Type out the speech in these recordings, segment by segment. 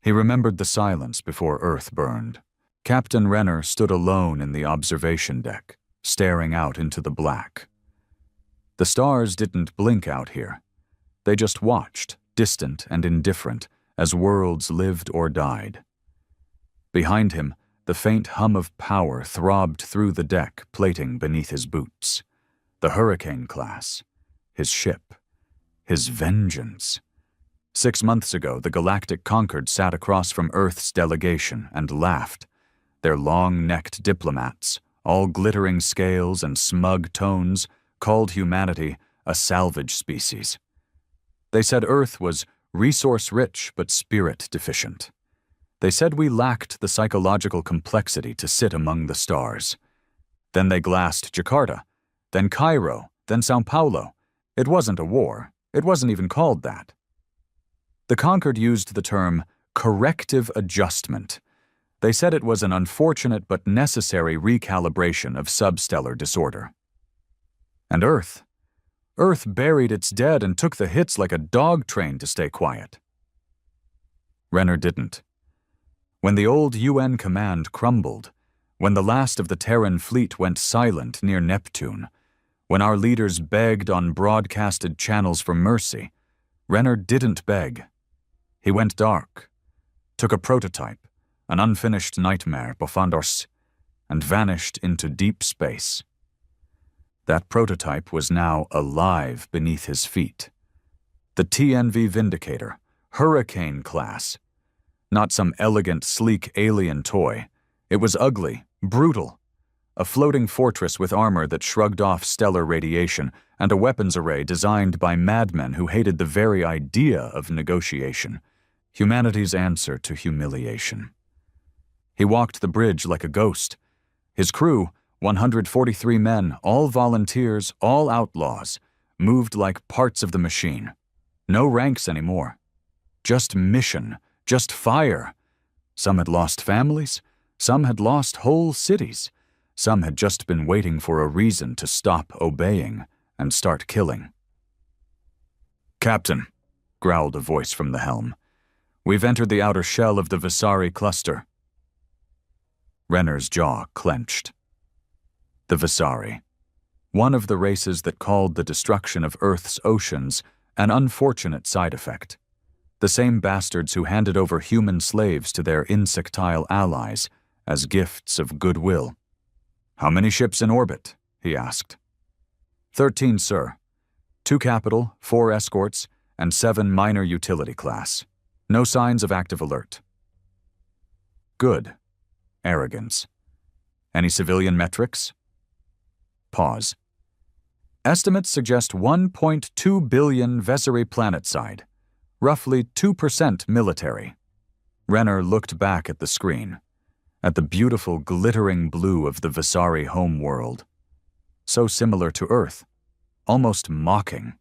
He remembered the silence before Earth burned. Captain Renner stood alone in the observation deck, staring out into the black. The stars didn't blink out here. They just watched, distant and indifferent, as worlds lived or died. Behind him, the faint hum of power throbbed through the deck plating beneath his boots. The Hurricane class. His ship. His vengeance. 6 months ago, the Galactic Concord sat across from Earth's delegation and laughed. Their long-necked diplomats, all glittering scales and smug tones, called humanity a salvage species. They said Earth was resource-rich but spirit-deficient. They said we lacked the psychological complexity to sit among the stars. Then they glassed Jakarta, then Cairo, then Sao Paulo. It wasn't a war. It wasn't even called that. The Concord used the term corrective adjustment. They said it was an unfortunate but necessary recalibration of substellar disorder. And Earth buried its dead and took the hits like a dog trained to stay quiet. Renner didn't. When the old UN command crumbled, when the last of the Terran fleet went silent near Neptune, when our leaders begged on broadcasted channels for mercy, Renner didn't beg. He went dark, took a prototype, an unfinished nightmare, Bofandors, and vanished into deep space. That prototype was now alive beneath his feet. The TNV Vindicator, Hurricane class. Not some elegant, sleek alien toy. It was ugly, brutal. A floating fortress with armor that shrugged off stellar radiation and a weapons array designed by madmen who hated the very idea of negotiation. Humanity's answer to humiliation. He walked the bridge like a ghost. His crew, 143 men, all volunteers, all outlaws, moved like parts of the machine. No ranks anymore. Just mission, just fire. Some had lost families, some had lost whole cities, some had just been waiting for a reason to stop obeying and start killing. "Captain," growled a voice from the helm, "we've entered the outer shell of the Visari cluster." Renner's jaw clenched. The Visari, one of the races that called the destruction of Earth's oceans an unfortunate side effect. The same bastards who handed over human slaves to their insectile allies as gifts of goodwill. "How many ships in orbit?" he asked. 13, sir. 2 capital, 4 escorts, and 7 minor utility class. No signs of active alert." "Good." Arrogance. "Any civilian metrics?" Pause. "Estimates suggest 1.2 billion Vesari planetside, roughly 2% military." Renner looked back at the screen, at the beautiful glittering blue of the Visari homeworld. So similar to Earth, almost mocking.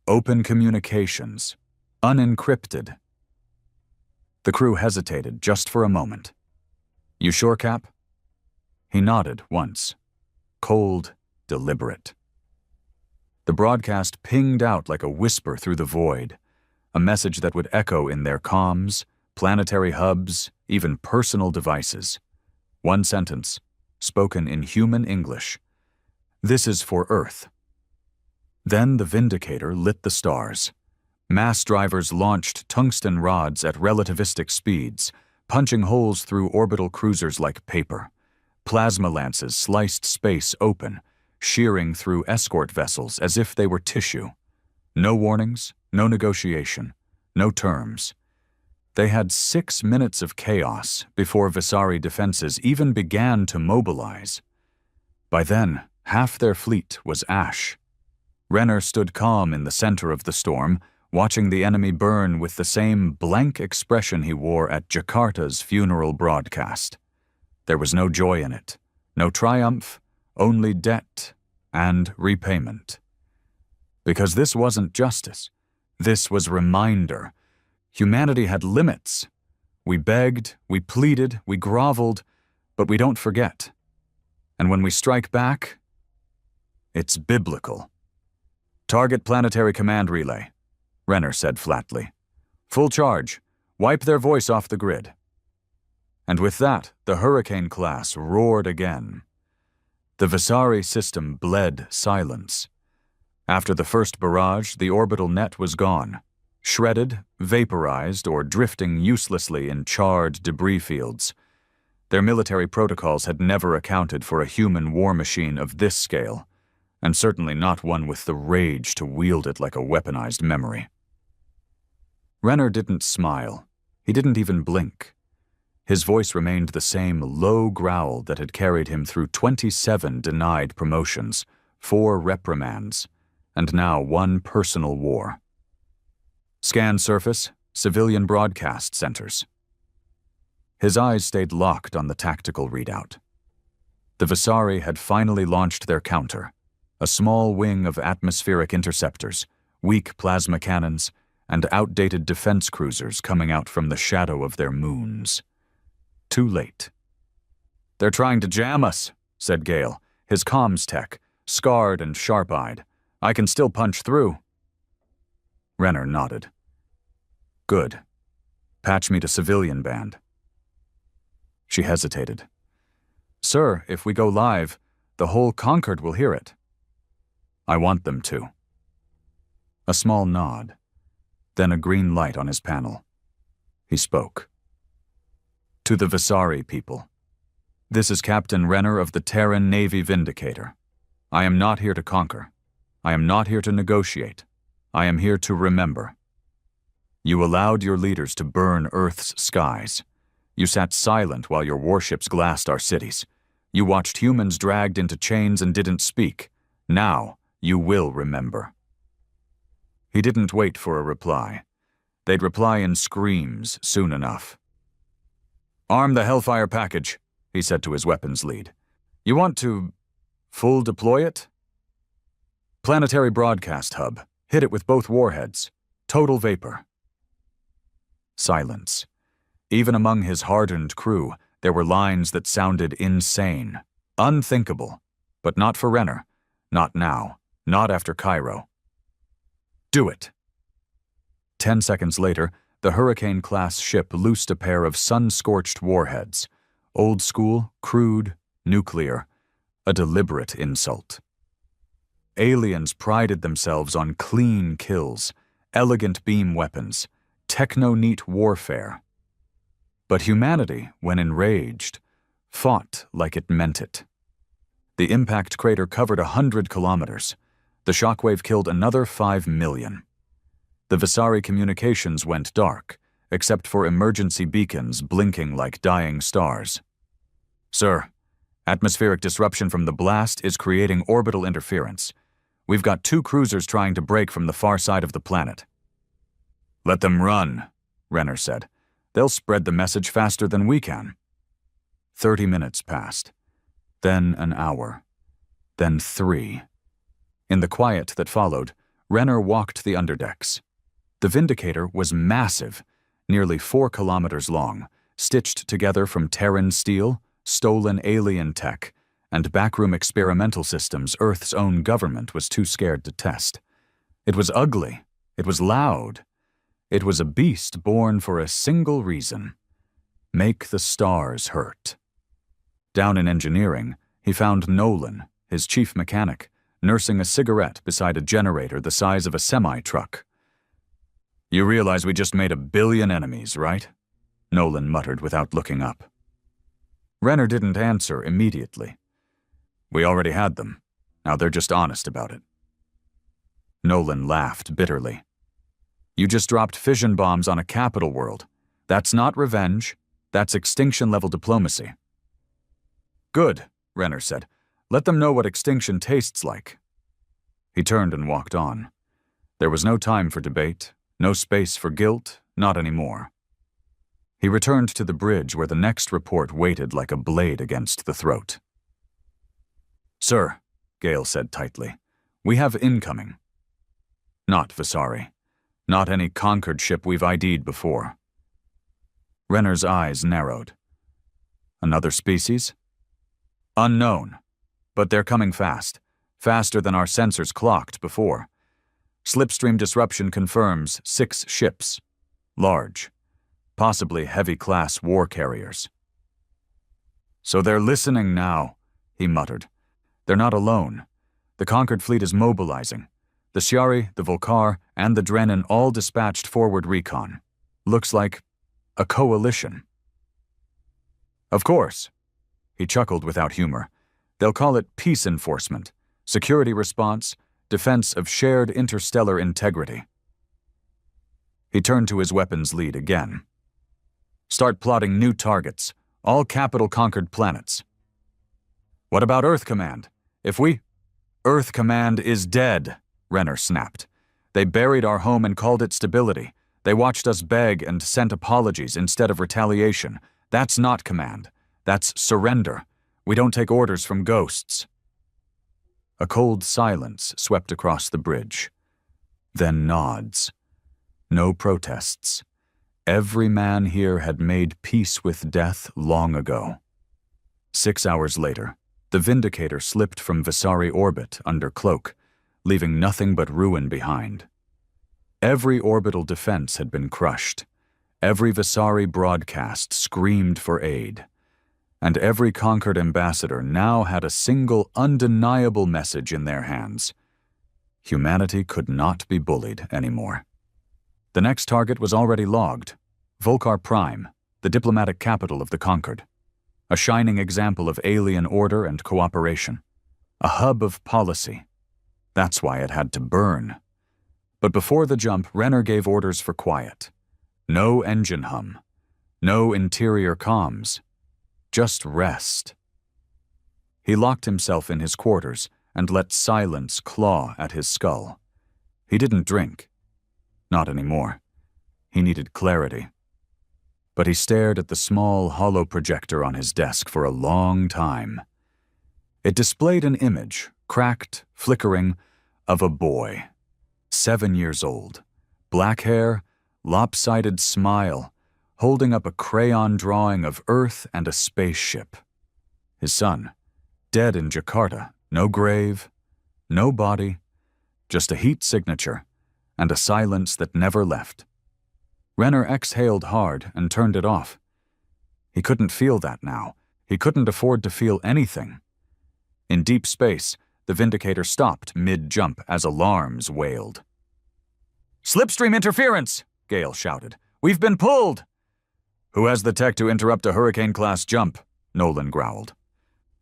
Open communications, unencrypted. The crew hesitated just for a moment. "You sure, Cap?" He nodded once. Cold, deliberate. The broadcast pinged out like a whisper through the void, a message that would echo in their comms, planetary hubs, even personal devices. One sentence, spoken in human English. "This is for Earth." Then the Vindicator lit the stars. Mass drivers launched tungsten rods at relativistic speeds, punching holes through orbital cruisers like paper. Plasma lances sliced space open, shearing through escort vessels as if they were tissue. No warnings, no negotiation, no terms. They had 6 minutes of chaos before Visari defenses even began to mobilize. By then, half their fleet was ash. Renner stood calm in the center of the storm, watching the enemy burn with the same blank expression he wore at Jakarta's funeral broadcast. There was no joy in it, no triumph, only debt and repayment. Because this wasn't justice. This was reminder. Humanity had limits. We begged, we pleaded, we groveled, but we don't forget. And when we strike back, it's biblical. "Target planetary command relay," Renner said flatly. "Full charge. Wipe their voice off the grid." And with that, the Hurricane class roared again. The Visari system bled silence. After the first barrage, the orbital net was gone, shredded, vaporized, or drifting uselessly in charred debris fields. Their military protocols had never accounted for a human war machine of this scale, and certainly not one with the rage to wield it like a weaponized memory. Renner didn't smile. He didn't even blink. His voice remained the same low growl that had carried him through 27 denied promotions, 4 reprimands, and now 1 personal war. Scan surface, civilian broadcast centers. His eyes stayed locked on the tactical readout. The Visari had finally launched their counter, a small wing of atmospheric interceptors, weak plasma cannons, and outdated defense cruisers coming out from the shadow of their moons. Too late. "They're trying to jam us," said Gale, his comms tech, scarred and sharp-eyed. "I can still punch through." Renner nodded. "Good. Patch me to civilian band." She hesitated. "Sir, if we go live, the whole Concord will hear it." "I want them to." A small nod, then a green light on his panel. He spoke. "To the Visari people. This is Captain Renner of the Terran Navy Vindicator. I am not here to conquer. I am not here to negotiate. I am here to remember. You allowed your leaders to burn Earth's skies. You sat silent while your warships glassed our cities. You watched humans dragged into chains and didn't speak. Now, you will remember." He didn't wait for a reply. They'd reply in screams soon enough. "Arm the Hellfire package," he said to his weapons lead. "You want to full deploy it?" "Planetary broadcast hub. Hit it with both warheads. Total vapor." Silence. Even among his hardened crew, there were lines that sounded insane, unthinkable, but not for Renner. Not now. Not after Cairo. "Do it." 10 seconds later, the Hurricane-class ship loosed a pair of sun-scorched warheads. Old school, crude, nuclear. A deliberate insult. Aliens prided themselves on clean kills, elegant beam weapons, techno-neat warfare. But humanity, when enraged, fought like it meant it. The impact crater covered 100 kilometers. The shockwave killed another 5 million. The Visari communications went dark, except for emergency beacons blinking like dying stars. "Sir, atmospheric disruption from the blast is creating orbital interference. We've got 2 cruisers trying to break from the far side of the planet." "Let them run," Renner said. "They'll spread the message faster than we can." 30 minutes passed. Then an hour. Then 3. In the quiet that followed, Renner walked the underdecks. The Vindicator was massive, nearly 4 kilometers long, stitched together from Terran steel, stolen alien tech, and backroom experimental systems Earth's own government was too scared to test. It was ugly. It was loud. It was a beast born for a single reason: make the stars hurt. Down in engineering, he found Nolan, his chief mechanic, nursing a cigarette beside a generator the size of a semi-truck. "You realize we just made 1 billion enemies, right?" Nolan muttered without looking up. Renner didn't answer immediately. "We already had them. Now they're just honest about it." Nolan laughed bitterly. "You just dropped fission bombs on a capital world. That's not revenge. That's extinction-level diplomacy." "Good," Renner said. "Let them know what extinction tastes like." He turned and walked on. There was no time for debate, no space for guilt, not anymore. He returned to the bridge where the next report waited like a blade against the throat. "Sir," Gale said tightly, "we have incoming." "Not Visari. Not any Concord ship we've ID'd before." Renner's eyes narrowed. "Another species?" "Unknown. But they're coming fast. Faster than our sensors clocked before. Slipstream disruption confirms 6 ships. Large. possibly heavy-class war carriers. "So they're listening now," he muttered. "They're not alone. The conquered fleet is mobilizing. The Storie, the Volkar, and the Drennan all dispatched forward recon. Looks like a coalition." "Of course," he chuckled without humor. "They'll call it peace enforcement, security response, defense of shared interstellar integrity." He turned to his weapons lead again. "Start plotting new targets, all capital-conquered planets." "What about Earth Command? If we—" "Earth Command is dead," Renner snapped. "They buried our home and called it stability. They watched us beg and sent apologies instead of retaliation. That's not command. That's surrender. We don't take orders from ghosts." A cold silence swept across the bridge. Then nods. No protests. Every man here had made peace with death long ago. 6 hours later, the Vindicator slipped from Visari orbit under cloak, leaving nothing but ruin behind. Every orbital defense had been crushed. Every Visari broadcast screamed for aid. And every conquered ambassador now had a single undeniable message in their hands. Humanity could not be bullied anymore. The next target was already logged. Volkar Prime, the diplomatic capital of the conquered. A shining example of alien order and cooperation. A hub of policy. That's why it had to burn. But before the jump, Renner gave orders for quiet. No engine hum. No interior comms. Just rest. He locked himself in his quarters and let silence claw at his skull. He didn't drink. Not anymore. He needed clarity. But he stared at the small, hollow projector on his desk for a long time. It displayed an image, cracked, flickering, of a boy. 7 years old. Black hair, lopsided smile, holding up a crayon drawing of Earth and a spaceship. His son, dead in Jakarta, no grave, no body, just a heat signature, and a silence that never left. Renner exhaled hard and turned it off. He couldn't feel that now. He couldn't afford to feel anything. In deep space, the Vindicator stopped mid-jump as alarms wailed. "Slipstream interference!" Gale shouted. "We've been pulled!" "Who has the tech to interrupt a Hurricane-class jump?" Nolan growled.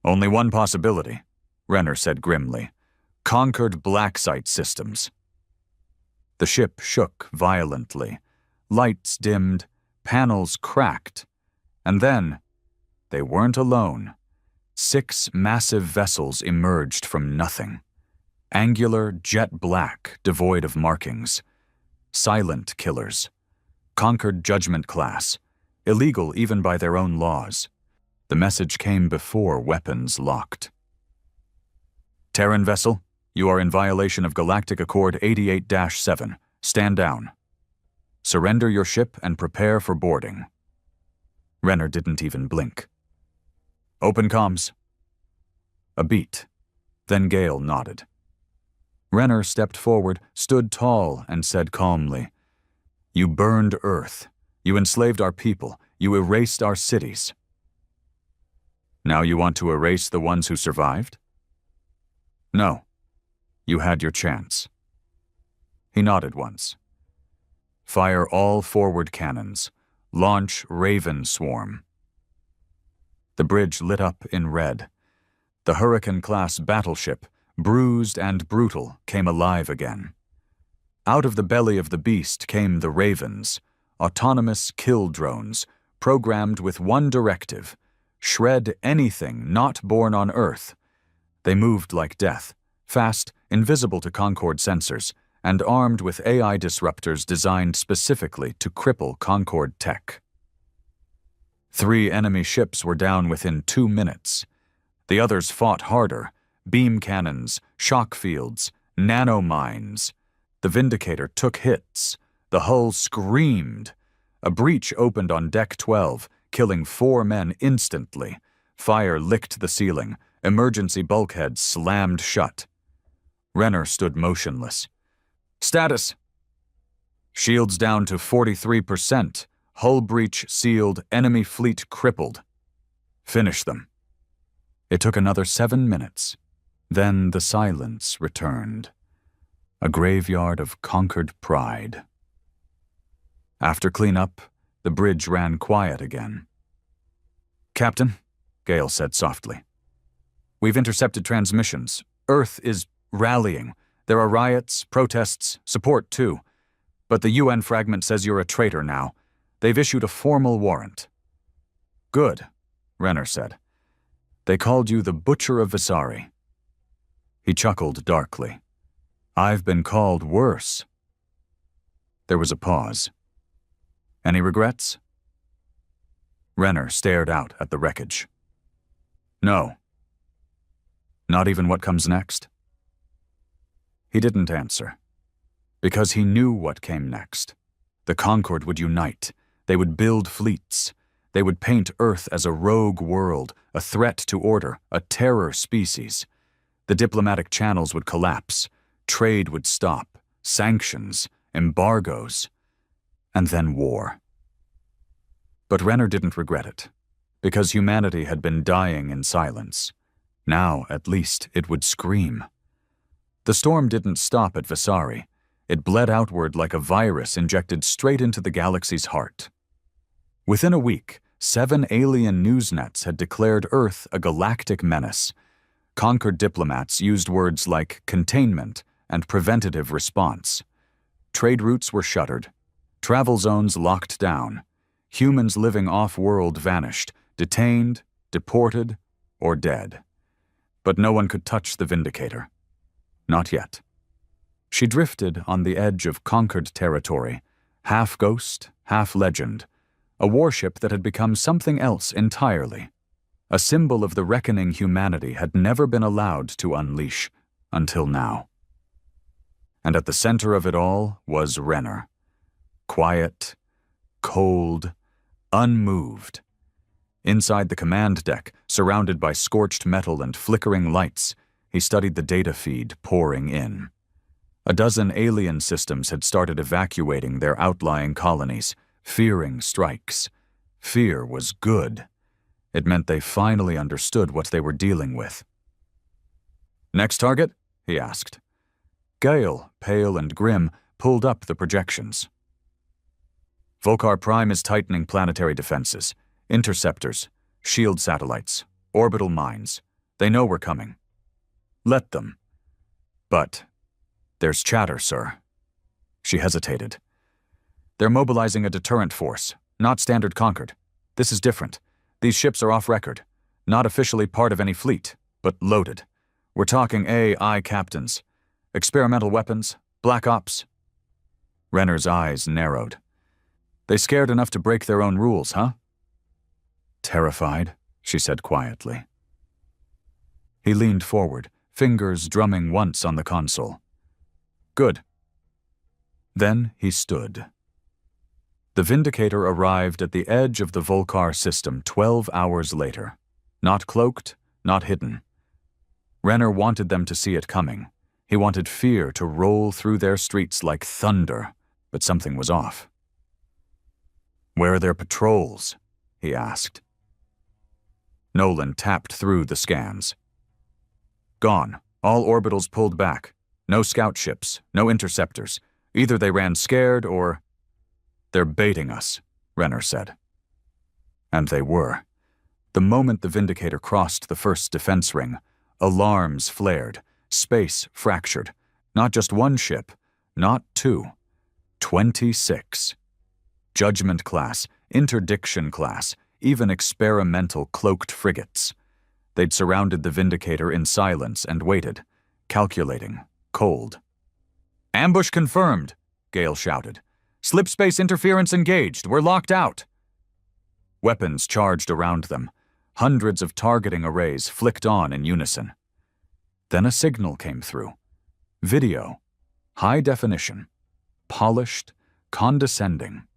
"Only one possibility," Renner said grimly. "Conquered black-site systems." The ship shook violently. Lights dimmed, panels cracked. And then, they weren't alone. 6 massive vessels emerged from nothing. Angular, jet black, devoid of markings. Silent killers. Conquered judgment class. Illegal even by their own laws. The message came before weapons locked. "Terran vessel, you are in violation of Galactic Accord 88-7. Stand down. Surrender your ship and prepare for boarding." Renner didn't even blink. "Open comms." A beat. Then Gale nodded. Renner stepped forward, stood tall, and said calmly, "You burned Earth. You enslaved our people. You erased our cities. Now you want to erase the ones who survived?" "No. You had your chance." He nodded once. "Fire all forward cannons. Launch Raven Swarm." The bridge lit up in red. The Hurricane-class battleship, bruised and brutal, came alive again. Out of the belly of the beast came the Ravens, autonomous kill drones, programmed with one directive: shred anything not born on Earth. They moved like death, fast, invisible to Concord sensors, and armed with AI disruptors designed specifically to cripple Concord tech. 3 enemy ships were down within 2 minutes. The others fought harder: beam cannons, shock fields, nanomines. The Vindicator took hits. The hull screamed. A breach opened on Deck 12, killing 4 men instantly. Fire licked the ceiling. Emergency bulkheads slammed shut. Renner stood motionless. "Status." "Shields down to 43%. hull breach sealed, enemy fleet crippled. Finish them. It took another 7 minutes. Then the silence returned. A graveyard of conquered pride. After cleanup, the bridge ran quiet again. "Captain," Gale said softly, "we've intercepted transmissions. Earth is rallying. There are riots, protests, support too. But the UN fragment says you're a traitor now. They've issued a formal warrant." "Good," Renner said. "They called you the Butcher of Visari." He chuckled darkly. "I've been called worse." There was a pause. "Any regrets?" Renner stared out at the wreckage. "No." "Not even what comes next?" He didn't answer, because he knew what came next. The Concord would unite. They would build fleets. They would paint Earth as a rogue world, a threat to order, a terror species. The diplomatic channels would collapse. Trade would stop. Sanctions, embargoes, and then war. But Renner didn't regret it, because humanity had been dying in silence. Now, at least, it would scream. The storm didn't stop at Visari. It bled outward like a virus injected straight into the galaxy's heart. Within a week, 7 alien news nets had declared Earth a galactic menace. Conquered diplomats used words like containment and preventative response. Trade routes were shuttered. Travel zones locked down. Humans living off-world vanished, detained, deported, or dead. But no one could touch the Vindicator. Not yet. She drifted on the edge of conquered territory, half ghost, half legend, a warship that had become something else entirely, a symbol of the reckoning humanity had never been allowed to unleash until now. And at the center of it all was Renner. Quiet, cold, unmoved. Inside the command deck, surrounded by scorched metal and flickering lights, he studied the data feed pouring in. A dozen alien systems had started evacuating their outlying colonies, fearing strikes. Fear was good. It meant they finally understood what they were dealing with. "Next target?" he asked. Gale, pale and grim, pulled up the projections. "Volcar Prime is tightening planetary defenses. Interceptors, shield satellites, orbital mines. They know we're coming. Let them. But there's chatter, sir." She hesitated. "They're mobilizing a deterrent force, not standard Concord. This is different. These ships are off record, not officially part of any fleet, but loaded. We're talking AI captains. Experimental weapons, black ops." Renner's eyes narrowed. "They scared enough to break their own rules, huh?" "Terrified," she said quietly. He leaned forward, fingers drumming once on the console. "Good." Then he stood. The Vindicator arrived at the edge of the Volcar system 12 hours later. Not cloaked, not hidden. Renner wanted them to see it coming. He wanted fear to roll through their streets like thunder, but something was off. "Where are their patrols?" he asked. Nolan tapped through the scans. "Gone. All orbitals pulled back. No scout ships, no interceptors. Either they ran scared or—" "They're baiting us," Renner said. And they were. The moment the Vindicator crossed the first defense ring, alarms flared, space fractured. Not just one ship, not 2. 26. Judgment class, interdiction class, even experimental cloaked frigates. They'd surrounded the Vindicator in silence and waited, calculating, cold. "Ambush confirmed," Gale shouted. "Slipspace interference engaged. We're locked out." Weapons charged around them. Hundreds of targeting arrays flicked on in unison. Then a signal came through. Video. High definition. Polished, condescending.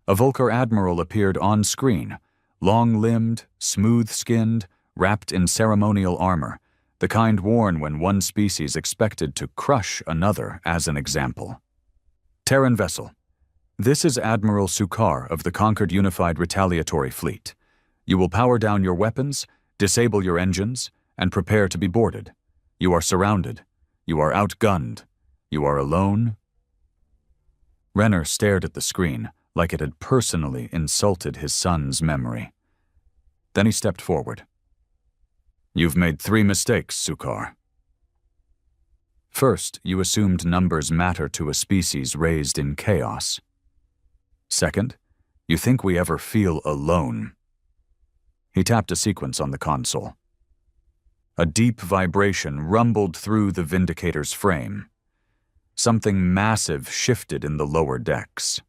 A Volcar admiral appeared on screen, long-limbed, smooth-skinned, wrapped in ceremonial armor, the kind worn when one species expected to crush another as an example. "Terran vessel. This is Admiral Sukar of the Conquered Unified Retaliatory Fleet. You will power down your weapons, disable your engines, and prepare to be boarded. You are surrounded. You are outgunned. You are alone. Renner stared at the screen like it had personally insulted his son's memory. Then he stepped forward. You've made 3 mistakes, Sukar. First, you assumed numbers matter to a species raised in chaos. Second, you think we ever feel alone. He tapped a sequence on the console. A deep vibration rumbled through the Vindicator's frame. Something massive shifted in the lower decks.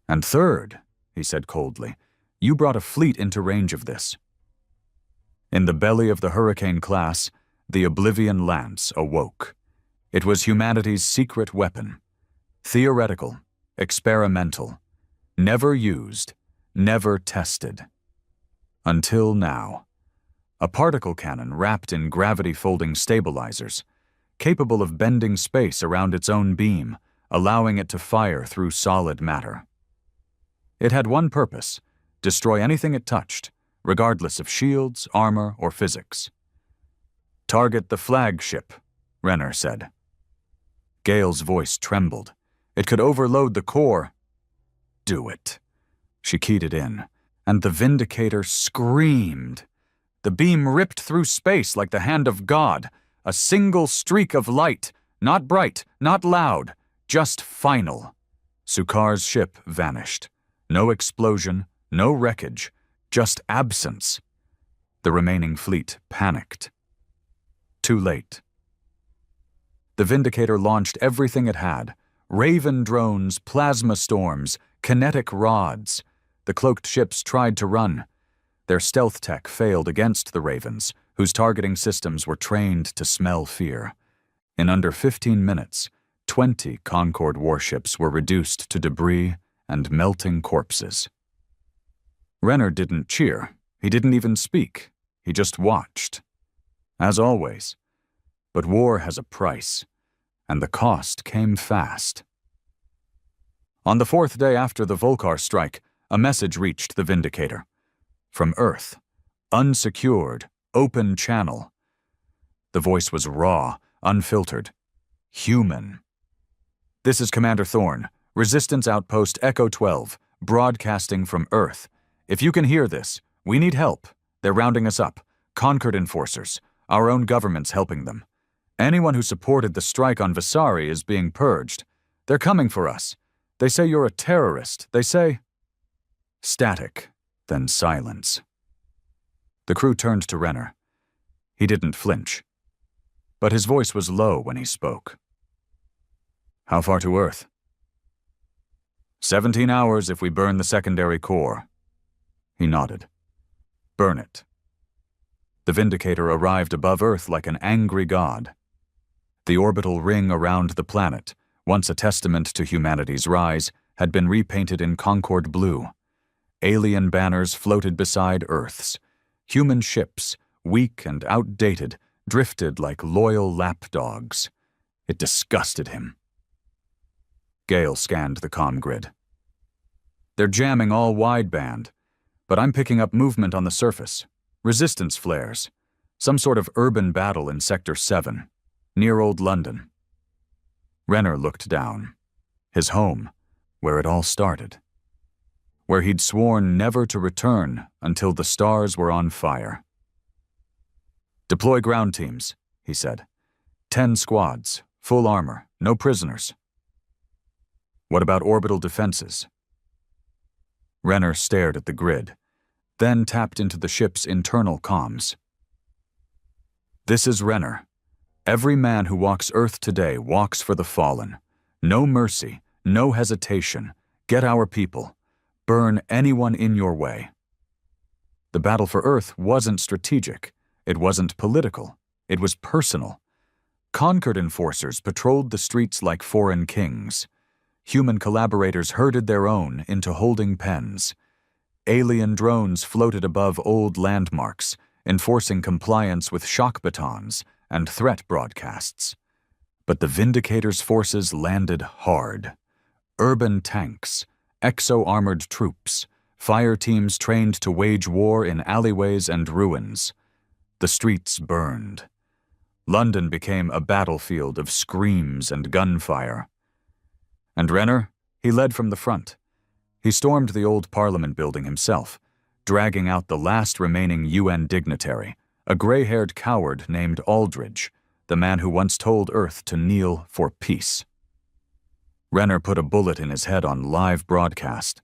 And third, he said coldly, you brought a fleet into range of this. In the belly of the Hurricane class, the Oblivion Lance awoke. It was humanity's secret weapon. Theoretical, experimental, never used, never tested. Until now. A particle cannon wrapped in gravity-folding stabilizers, capable of bending space around its own beam, allowing it to fire through solid matter. It had one purpose: destroy anything it touched, regardless of shields, armor, or physics. Target the flagship, Renner said. Gale's voice trembled. It could overload the core. Do it. She keyed it in, and the Vindicator screamed. The beam ripped through space like the hand of God, a single streak of light, not bright, not loud, just final. Sukar's ship vanished. No explosion, no wreckage, just absence. The remaining fleet panicked. Too late. The Vindicator launched everything it had: Raven drones, plasma storms, kinetic rods. The cloaked ships tried to run. Their stealth tech failed against the Ravens, whose targeting systems were trained to smell fear. In under 15 minutes, 20 Concord warships were reduced to debris and melting corpses. Renner didn't cheer. He didn't even speak. He just watched. As always. But war has a price, and the cost came fast. On the 4th day after the Volcar strike, a message reached the Vindicator. From Earth. Unsecured. Open channel. The voice was raw, unfiltered. Human. This is Commander Thorne, Resistance Outpost Echo 12, broadcasting from Earth. If you can hear this, we need help. They're rounding us up. Conquered enforcers. Our own government's helping them. Anyone who supported the strike on Visari is being purged. They're coming for us. They say you're a terrorist. They say... Static, then silence. The crew turned to Renner. He didn't flinch. But his voice was low when he spoke. How far to Earth? 17 hours if we burn the secondary core. He nodded. Burn it. The Vindicator arrived above Earth like an angry god. The orbital ring around the planet, once a testament to humanity's rise, had been repainted in Concord blue. Alien banners floated beside Earth's. Human ships, weak and outdated, drifted like loyal lapdogs. It disgusted him. Gale scanned the comm grid. They're jamming all wideband, but I'm picking up movement on the surface. Resistance flares. Some sort of urban battle in Sector 7, near Old London. Renner looked down. His home, where it all started. Where he'd sworn never to return until the stars were on fire. Deploy ground teams, he said. 10 squads, full armor, no prisoners. What about orbital defenses? Renner stared at the grid, then tapped into the ship's internal comms. This is Renner. Every man who walks Earth today walks for the fallen. No mercy, no hesitation. Get our people. Burn anyone in your way. The battle for Earth wasn't strategic. It wasn't political. It was personal. Conquered enforcers patrolled the streets like foreign kings. Human collaborators herded their own into holding pens. Alien drones floated above old landmarks, enforcing compliance with shock batons and threat broadcasts. But the Vindicator's forces landed hard. Urban tanks, exo-armored troops, fire teams trained to wage war in alleyways and ruins. The streets burned. London became a battlefield of screams and gunfire. And Renner, he led from the front. He stormed the old Parliament building himself, dragging out the last remaining UN dignitary, a gray-haired coward named Aldridge, the man who once told Earth to kneel for peace. Renner put a bullet in his head on live broadcast,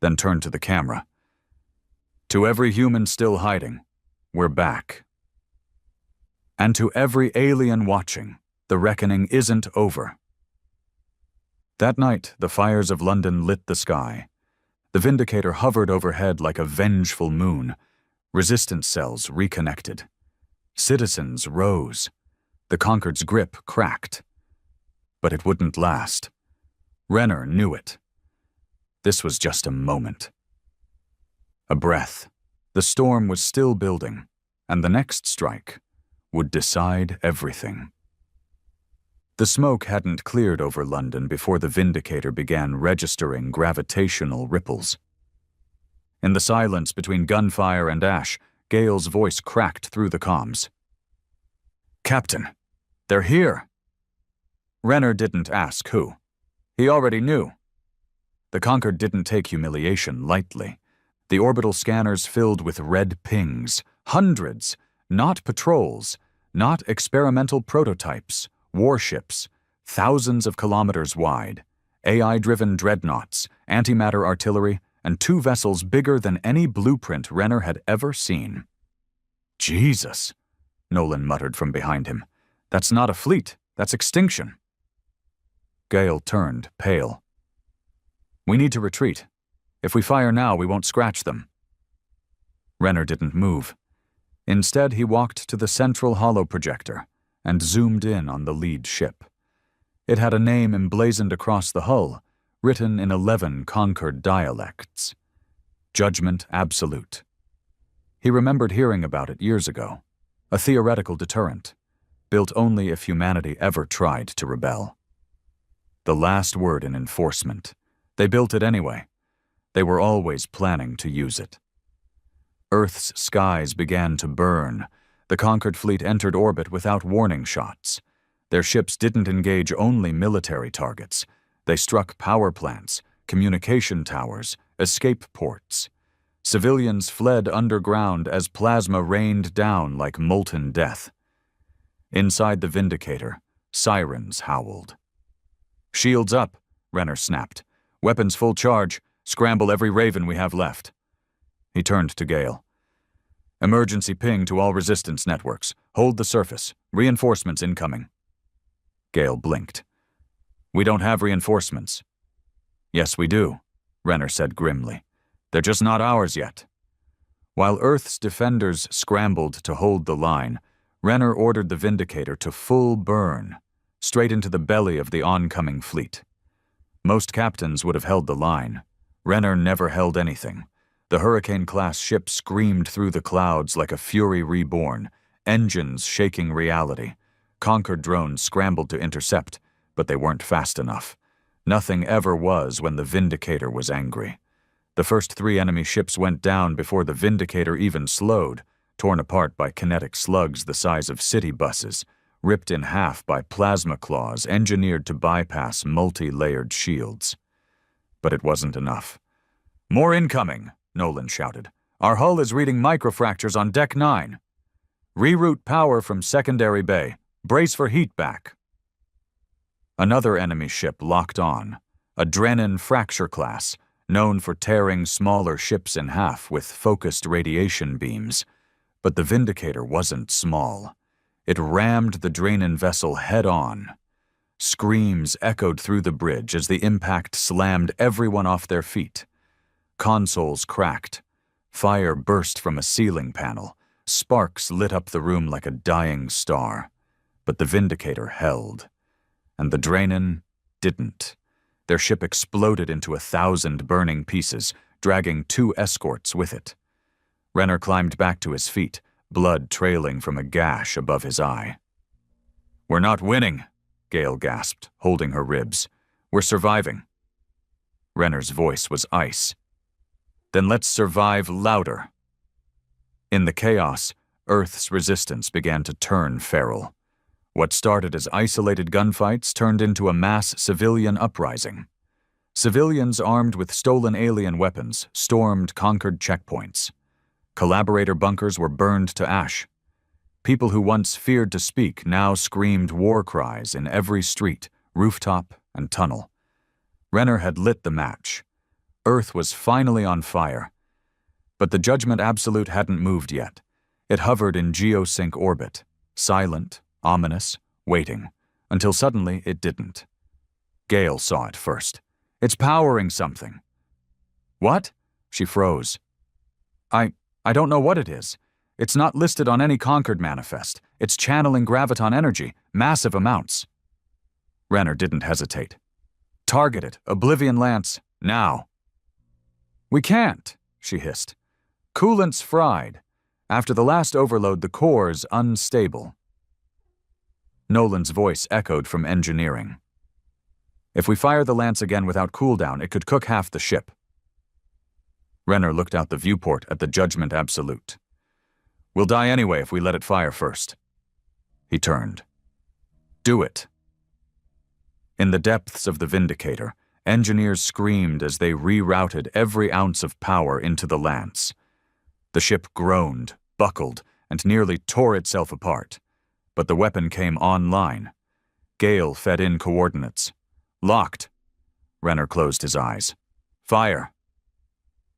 then turned to the camera. To every human still hiding, we're back. And to every alien watching, the reckoning isn't over. That night, the fires of London lit the sky. The Vindicator hovered overhead like a vengeful moon. Resistance cells reconnected. Citizens rose. The Concord's grip cracked. But it wouldn't last. Renner knew it. This was just a moment. A breath. The storm was still building, and the next strike would decide everything. The smoke hadn't cleared over London before the Vindicator began registering gravitational ripples. In the silence between gunfire and ash, Gale's voice cracked through the comms. "Captain, they're here." Renner didn't ask who. He already knew. The Concorde didn't take humiliation lightly. The orbital scanners filled with red pings, hundreds, not patrols, not experimental prototypes, warships, thousands of kilometers wide, AI-driven dreadnoughts, antimatter artillery, and 2 vessels bigger than any blueprint Renner had ever seen. "Jesus," Nolan muttered from behind him. "That's not a fleet, that's extinction." Gale turned, pale. "We need to retreat. If we fire now, we won't scratch them." Renner didn't move. Instead, he walked to the central holoprojector and zoomed in on the lead ship. It had a name emblazoned across the hull, written in 11 Concorde dialects. Judgment Absolute. He remembered hearing about it years ago. A theoretical deterrent, built only if humanity ever tried to rebel. The last word in enforcement. They built it anyway. They were always planning to use it. Earth's skies began to burn. The Concorde fleet entered orbit without warning shots. Their ships didn't engage only military targets. They struck power plants, communication towers, escape ports. Civilians fled underground as plasma rained down like molten death. Inside the Vindicator, sirens howled. "Shields up," Renner snapped. "Weapons full charge. Scramble every Raven we have left." He turned to Gale. "Emergency ping to all resistance networks. Hold the surface. Reinforcements incoming." Gale blinked. "We don't have reinforcements." "Yes, we do," Renner said grimly. "They're just not ours yet." While Earth's defenders scrambled to hold the line, Renner ordered the Vindicator to full burn, straight into the belly of the oncoming fleet. Most captains would have held the line. Renner never held anything. The Hurricane-class ship screamed through the clouds like a fury reborn, engines shaking reality. Concorde drones scrambled to intercept, but they weren't fast enough. Nothing ever was when the Vindicator was angry. The first 3 enemy ships went down before the Vindicator even slowed, torn apart by kinetic slugs the size of city buses, ripped in half by plasma claws engineered to bypass multi-layered shields. But it wasn't enough. "More incoming," Nolan shouted. "Our hull is reading microfractures on Deck 9. Reroute power from secondary bay. Brace for heat back." Another enemy ship locked on, a Drennan fracture class, known for tearing smaller ships in half with focused radiation beams. But the Vindicator wasn't small. It rammed the Drennan vessel head-on. Screams echoed through the bridge as the impact slammed everyone off their feet. Consoles cracked. Fire burst from a ceiling panel. Sparks lit up the room like a dying star. But the Vindicator held. And the Drennan didn't. Their ship exploded into 1,000 burning pieces, dragging 2 escorts with it. Renner climbed back to his feet, blood trailing from a gash above his eye. "We're not winning," Gale gasped, holding her ribs. "We're surviving. Renner's voice was ice. Then let's survive louder. In the chaos, Earth's resistance began to turn feral. What started as isolated gunfights turned into a mass civilian uprising. Civilians armed with stolen alien weapons stormed conquered checkpoints. Collaborator bunkers were burned to ash. People who once feared to speak now screamed war cries in every street, rooftop, and tunnel. Renner had lit the match. Earth was finally on fire. But the Judgment Absolute hadn't moved yet. It hovered in geosync orbit, silent, ominous, waiting, until suddenly it didn't. Gale saw it first. It's powering something. What? She froze. I don't know what it is. It's not listed on any Concord manifest. It's channeling graviton energy, massive amounts. Renner didn't hesitate. Target it, Oblivion Lance, now. We can't, she hissed. Coolant's fried. After the last overload, the core's unstable. Nolan's voice echoed from engineering. If we fire the Lance again without cooldown, it could cook half the ship. Renner looked out the viewport at the Judgment Absolute. We'll die anyway if we let it fire first. He turned. Do it. In the depths of the Vindicator, engineers screamed as they rerouted every ounce of power into the Lance. The ship groaned, buckled, and nearly tore itself apart. But the weapon came online. Gale fed in coordinates. Locked. Renner closed his eyes. Fire.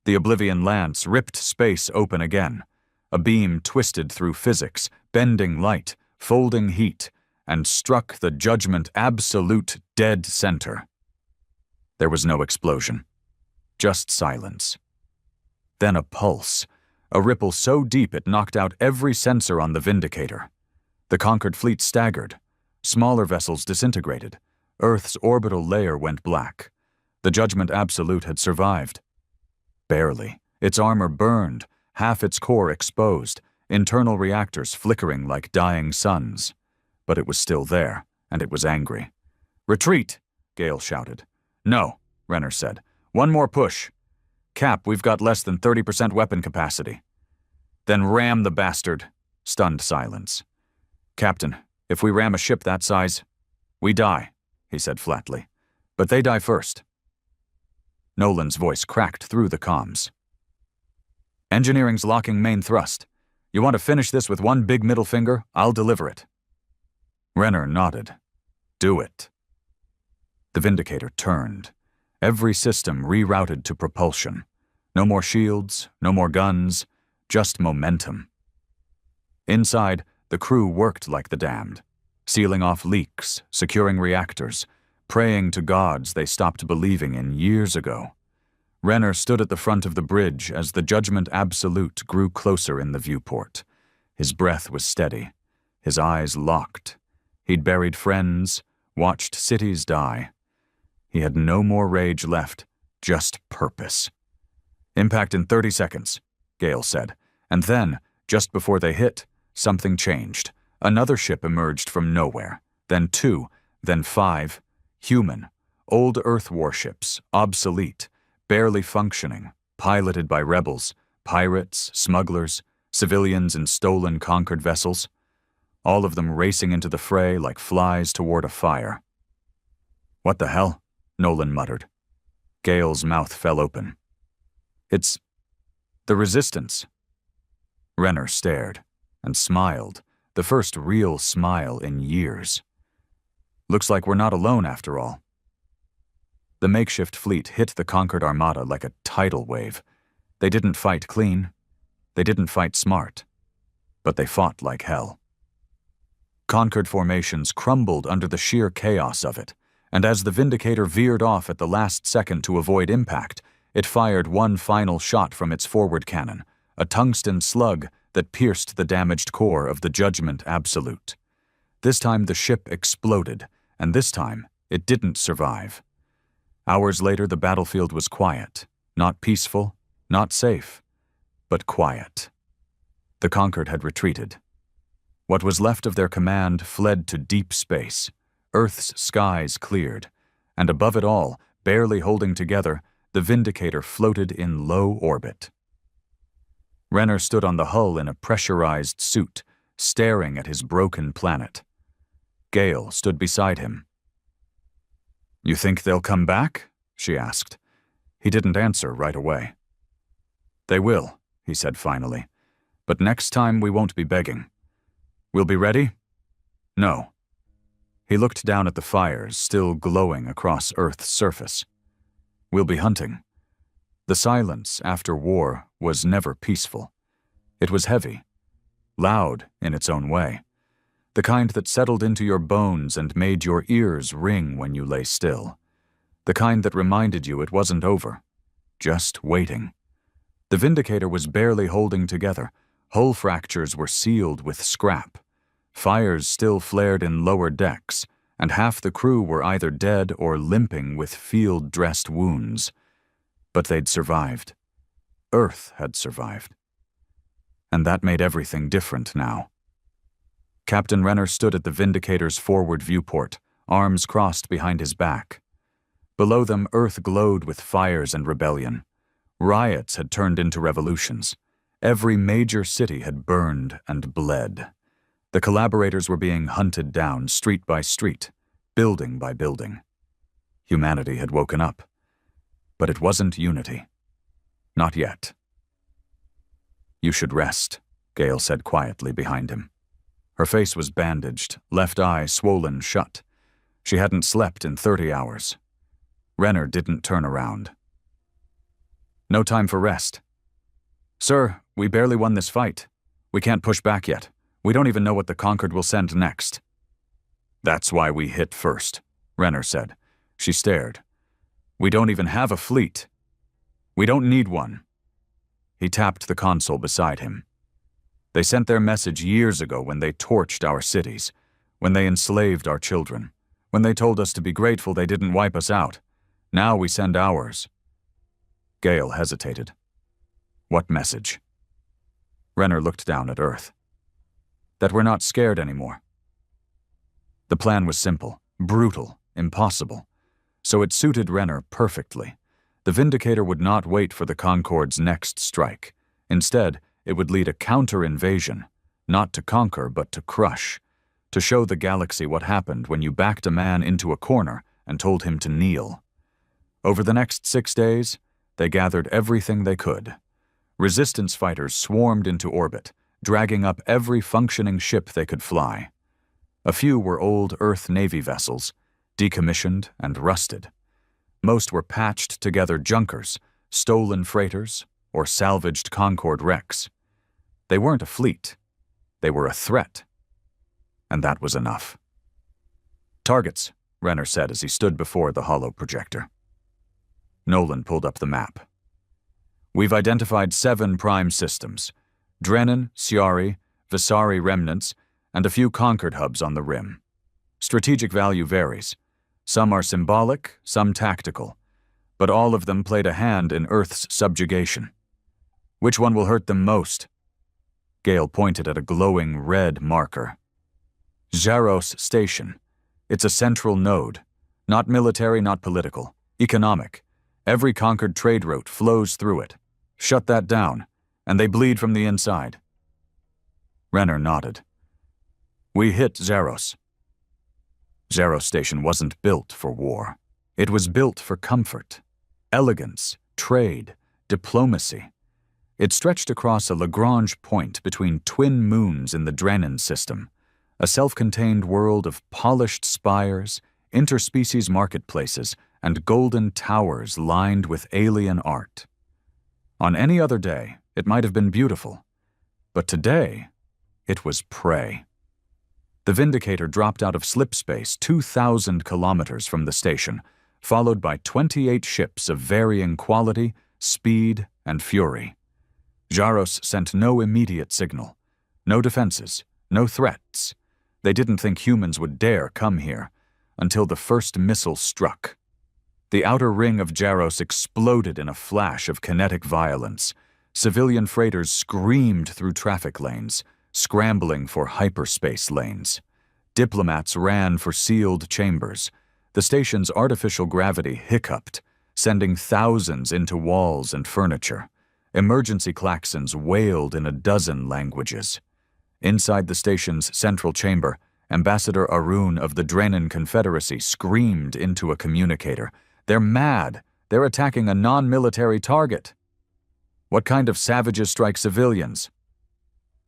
The Oblivion Lance ripped space open again. A beam twisted through physics, bending light, folding heat, and struck the Judgment Absolute dead center. There was no explosion. Just silence. Then a pulse. A ripple so deep it knocked out every sensor on the Vindicator. The conquered fleet staggered. Smaller vessels disintegrated. Earth's orbital layer went black. The Judgment Absolute had survived. Barely. Its armor burned, half its core exposed, internal reactors flickering like dying suns. But it was still there, and it was angry. Retreat, Gale shouted. No, Renner said. One more push. Cap, we've got less than 30% weapon capacity. Then ram the bastard. Stunned silence. Captain, if we ram a ship that size, we die, he said flatly. But they die first. Nolan's voice cracked through the comms. Engineering's locking main thrust. You want to finish this with one big middle finger? I'll deliver it. Renner nodded. Do it. The Vindicator turned. Every system rerouted to propulsion. No more shields, no more guns, just momentum. Inside, the crew worked like the damned, sealing off leaks, securing reactors, praying to gods they stopped believing in years ago. Renner stood at the front of the bridge as the Judgment Absolute grew closer in the viewport. His breath was steady, his eyes locked. He'd buried friends, watched cities die. He had no more rage left, just purpose. Impact in 30 seconds, Gale said. And then, just before they hit, something changed. Another ship emerged from nowhere. Then 2, then 5. Human. Old Earth warships, obsolete, barely functioning, piloted by rebels, pirates, smugglers, civilians in stolen conquered vessels. All of them racing into the fray like flies toward a fire. What the hell? Nolan muttered. Gale's mouth fell open. It's the Resistance. Renner stared and smiled, the first real smile in years. Looks like we're not alone after all. The makeshift fleet hit the conquered armada like a tidal wave. They didn't fight clean. They didn't fight smart. But they fought like hell. Conquered formations crumbled under the sheer chaos of it, and as the Vindicator veered off at the last second to avoid impact, it fired one final shot from its forward cannon, a tungsten slug that pierced the damaged core of the Judgment Absolute. This time the ship exploded, and this time it didn't survive. Hours later, the battlefield was quiet, not peaceful, not safe, but quiet. The conquered had retreated. What was left of their command fled to deep space. Earth's skies cleared, and above it all, Barely holding together, the Vindicator floated in low orbit. Renner stood on the hull in a pressurized suit, staring at his broken planet. Gale stood beside him. "You think they'll come back?" she asked. He didn't answer right away. "They will," he said finally. "But next time we won't be begging. We'll be ready?" "No." He looked down at the fires still glowing across Earth's surface. "We'll be hunting." The silence after war was never peaceful. It was heavy, loud in its own way, the kind that settled into your bones and made your ears ring when you lay still, the kind that reminded you it wasn't over, just waiting. The Vindicator was barely holding together. Hull fractures were sealed with scrap. Fires still flared in lower decks, and half the crew were either dead or limping with field-dressed wounds. But they'd survived. Earth had survived. And that made everything different now. Captain Renner stood at the Vindicator's forward viewport, arms crossed behind his back. Below them, Earth glowed with fires and rebellion. Riots had turned into revolutions. Every major city had burned and bled. The collaborators were being hunted down street by street, building by building. Humanity had woken up. But it wasn't unity. Not yet. "You should rest," Gale said quietly behind him. Her face was bandaged, left eye swollen shut. She hadn't slept in 30 hours. Renner didn't turn around. "No time for rest." "Sir, we barely won this fight. We can't push back yet. We don't even know what the Conquered will send next." "That's why we hit first," Renner said. She stared. "We don't even have a fleet. We don't need one." He tapped the console beside him. "They sent their message years ago when they torched our cities, when they enslaved our children, when they told us to be grateful they didn't wipe us out. Now we send ours." Gale hesitated. "What message?" Renner looked down at Earth. "That we're not scared anymore." The plan was simple, brutal, impossible. So it suited Renner perfectly. The Vindicator would not wait for the Concorde's next strike. Instead, it would lead a counter-invasion, not to conquer but to crush, to show the galaxy what happened when you backed a man into a corner and told him to kneel. Over the next 6 days, they gathered everything they could. Resistance fighters swarmed into orbit, dragging up every functioning ship they could fly. A few were old Earth Navy vessels, decommissioned and rusted. Most were patched together junkers, stolen freighters, or salvaged Concorde wrecks. They weren't a fleet. They were a threat. And that was enough. "Targets," Renner said as he stood before the holo projector. Nolan pulled up the map. "We've identified 7 prime systems: Drennan, Storie, Visari remnants, and a few Conquered hubs on the rim. Strategic value varies. Some are symbolic, some tactical, but all of them played a hand in Earth's subjugation. Which one will hurt them most?" Gale pointed at a glowing red marker. "Zaros Station. It's a central node. Not military, not political. Economic. Every Conquered trade route flows through it. Shut that down, and they bleed from the inside." Renner nodded. "We hit Zaros." Zaros Station wasn't built for war. It was built for comfort, elegance, trade, diplomacy. It stretched across a Lagrange point between twin moons in the Drennan system, a self-contained world of polished spires, interspecies marketplaces, and golden towers lined with alien art. On any other day, it might have been beautiful, but today, it was prey. The Vindicator dropped out of slip space 2,000 kilometers from the station, followed by 28 ships of varying quality, speed, and fury. Zaros sent no immediate signal. No defenses, no threats. They didn't think humans would dare come here, until the first missile struck. The outer ring of Zaros exploded in a flash of kinetic violence. Civilian freighters screamed through traffic lanes, scrambling for hyperspace lanes. Diplomats ran for sealed chambers. The station's artificial gravity hiccuped, sending thousands into walls and furniture. Emergency klaxons wailed in a dozen languages. Inside the station's central chamber, Ambassador Arun of the Drenan Confederacy screamed into a communicator. "They're mad! They're attacking a non-military target! What kind of savages strike civilians?"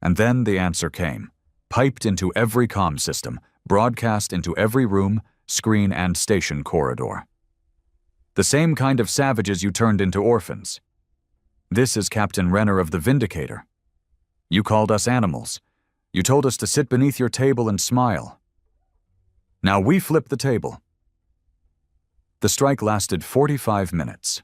And then the answer came, piped into every comm system, broadcast into every room, screen, and station corridor. "The same kind of savages you turned into orphans. This is Captain Renner of the Vindicator. You called us animals. You told us to sit beneath your table and smile. Now we flip the table." The strike lasted 45 minutes.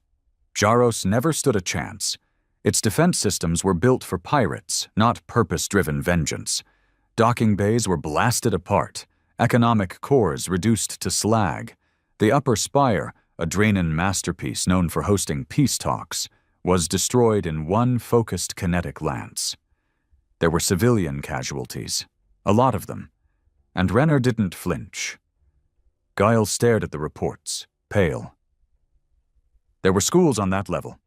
Jaros never stood a chance. Its defense systems were built for pirates, not purpose-driven vengeance. Docking bays were blasted apart, economic cores reduced to slag. The upper spire, a Drenan masterpiece known for hosting peace talks, was destroyed in one focused kinetic lance. There were civilian casualties, a lot of them, and Renner didn't flinch. Guile stared at the reports, pale. "There were schools on that level.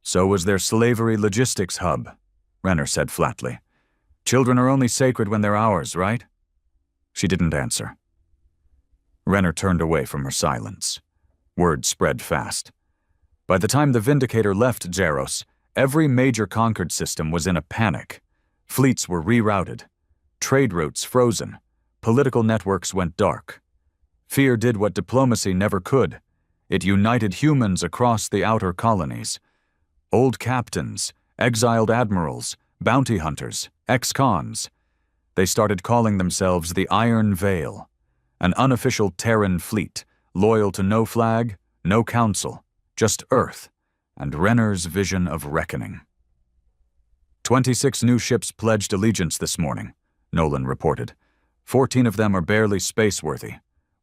So was their slavery logistics hub," Renner said flatly. "Children are only sacred when they're ours, right?" She didn't answer. Renner turned away from her silence. Word spread fast. By the time the Vindicator left Jaros, every major conquered system was in a panic. Fleets were rerouted, trade routes frozen, political networks went dark. Fear did what diplomacy never could. It united humans across the outer colonies. Old captains, exiled admirals, bounty hunters, ex-cons. They started calling themselves the Iron Veil, an unofficial Terran fleet, loyal to no flag, no council, just Earth, and Renner's vision of reckoning. 26 new ships pledged allegiance this morning, Nolan reported. 14 of them are barely space-worthy.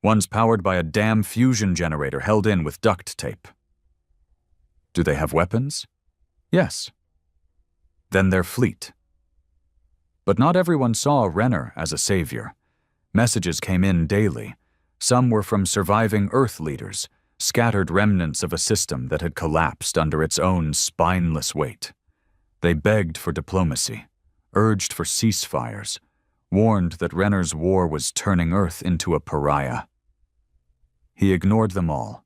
One's powered by a damn fusion generator held in with duct tape. Do they have weapons? Yes. Then they're fleet. But not everyone saw Renner as a savior. Messages came in daily. Some were from surviving Earth leaders, scattered remnants of a system that had collapsed under its own spineless weight. They begged for diplomacy, urged for ceasefires, warned that Renner's war was turning Earth into a pariah. He ignored them all.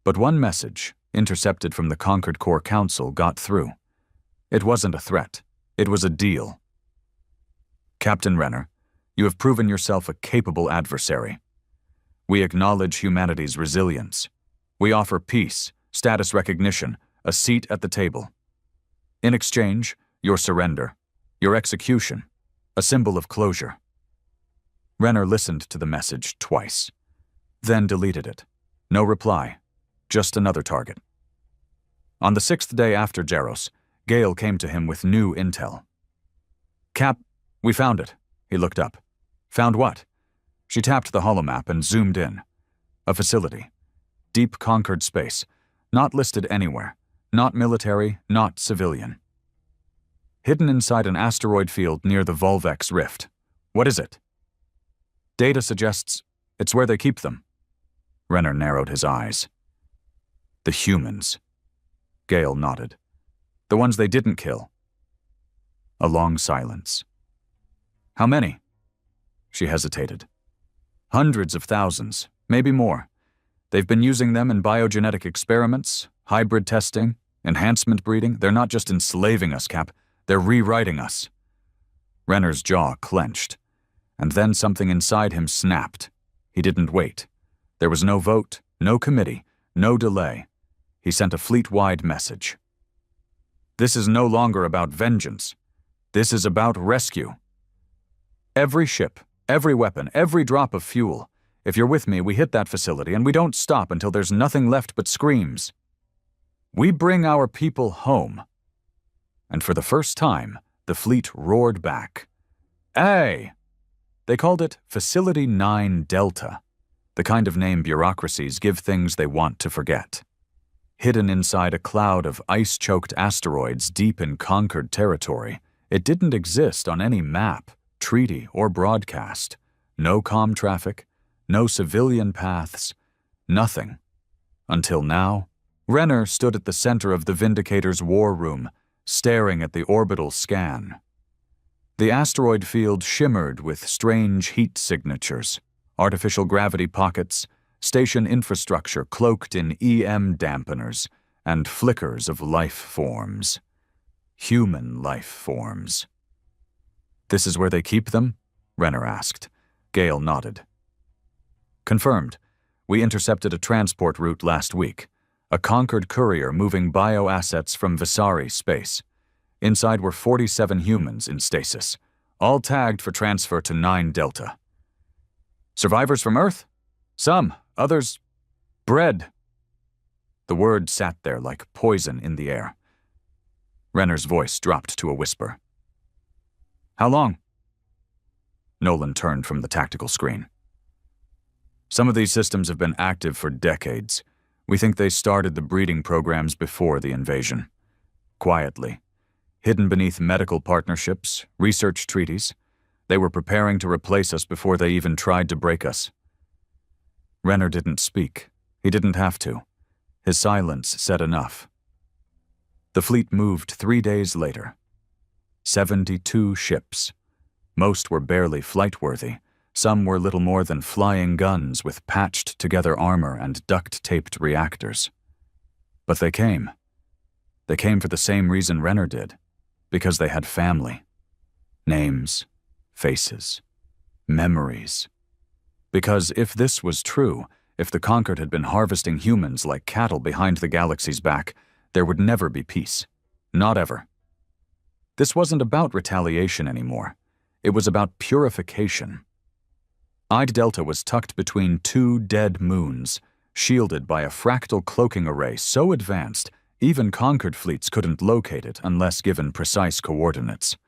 But one message, intercepted from the Conquered Core Council, got through. It wasn't a threat. It was a deal. "Captain Renner, you have proven yourself a capable adversary. We acknowledge humanity's resilience. We offer peace, status recognition, a seat at the table. In exchange, your surrender, your execution, a symbol of closure." Renner listened to the message twice, then deleted it. No reply, just another target. On the 6th day after Jaros, Gale came to him with new intel. "Cap, we found it." He looked up. "Found what?" She tapped the holomap and zoomed in. A facility. Deep conquered space. Not listed anywhere. Not military, not civilian. Hidden inside an asteroid field near the Volvex Rift. "What is it?" "Data suggests it's where they keep them." Renner narrowed his eyes. "The humans." Gale nodded. "The ones they didn't kill." A long silence. "How many?" She hesitated. "Hundreds of thousands, maybe more. They've been using them in biogenetic experiments, hybrid testing, enhancement breeding. They're not just enslaving us, Cap. They're rewriting us." Renner's jaw clenched, and then something inside him snapped. He didn't wait. There was no vote, no committee, no delay. He sent a fleet-wide message. "This is no longer about vengeance. This is about rescue. Every ship, every weapon, every drop of fuel. If you're with me, we hit that facility and we don't stop until there's nothing left but screams. We bring our people home." And for the first time, the fleet roared back. "Hey!" They called it Facility 9 Delta, the kind of name bureaucracies give things they want to forget. Hidden inside a cloud of ice-choked asteroids deep in conquered territory, it didn't exist on any map, treaty, or broadcast. No comm traffic, no civilian paths, nothing. Until now, Renner stood at the center of the Vindicator's war room, staring at the orbital scan. The asteroid field shimmered with strange heat signatures, artificial gravity pockets, station infrastructure cloaked in EM dampeners, and flickers of life forms. Human life forms. "This is where they keep them?" Renner asked. Gale nodded. "Confirmed. We intercepted a transport route last week. A Concord courier moving bioassets from Visari space. Inside were 47 humans in stasis, all tagged for transfer to 9 Delta. Survivors from Earth? Some, others bred." The word sat there like poison in the air. Renner's voice dropped to a whisper. "How long?" Nolan turned from the tactical screen. "Some of these systems have been active for decades. We think they started the breeding programs before the invasion. Quietly, hidden beneath medical partnerships, research treaties. They were preparing to replace us before they even tried to break us." Renner didn't speak. He didn't have to. His silence said enough. The fleet moved 3 days later. 72 ships. Most were barely flight-worthy. Some were little more than flying guns with patched-together armor and duct-taped reactors. But they came. They came for the same reason Renner did, because they had family. Names, faces, memories. Because if this was true, if the Concord had been harvesting humans like cattle behind the galaxy's back, there would never be peace. Not ever. This wasn't about retaliation anymore. It was about purification. Ide Delta was tucked between 2 dead moons, shielded by a fractal cloaking array so advanced, even Concord fleets couldn't locate it unless given precise coordinates.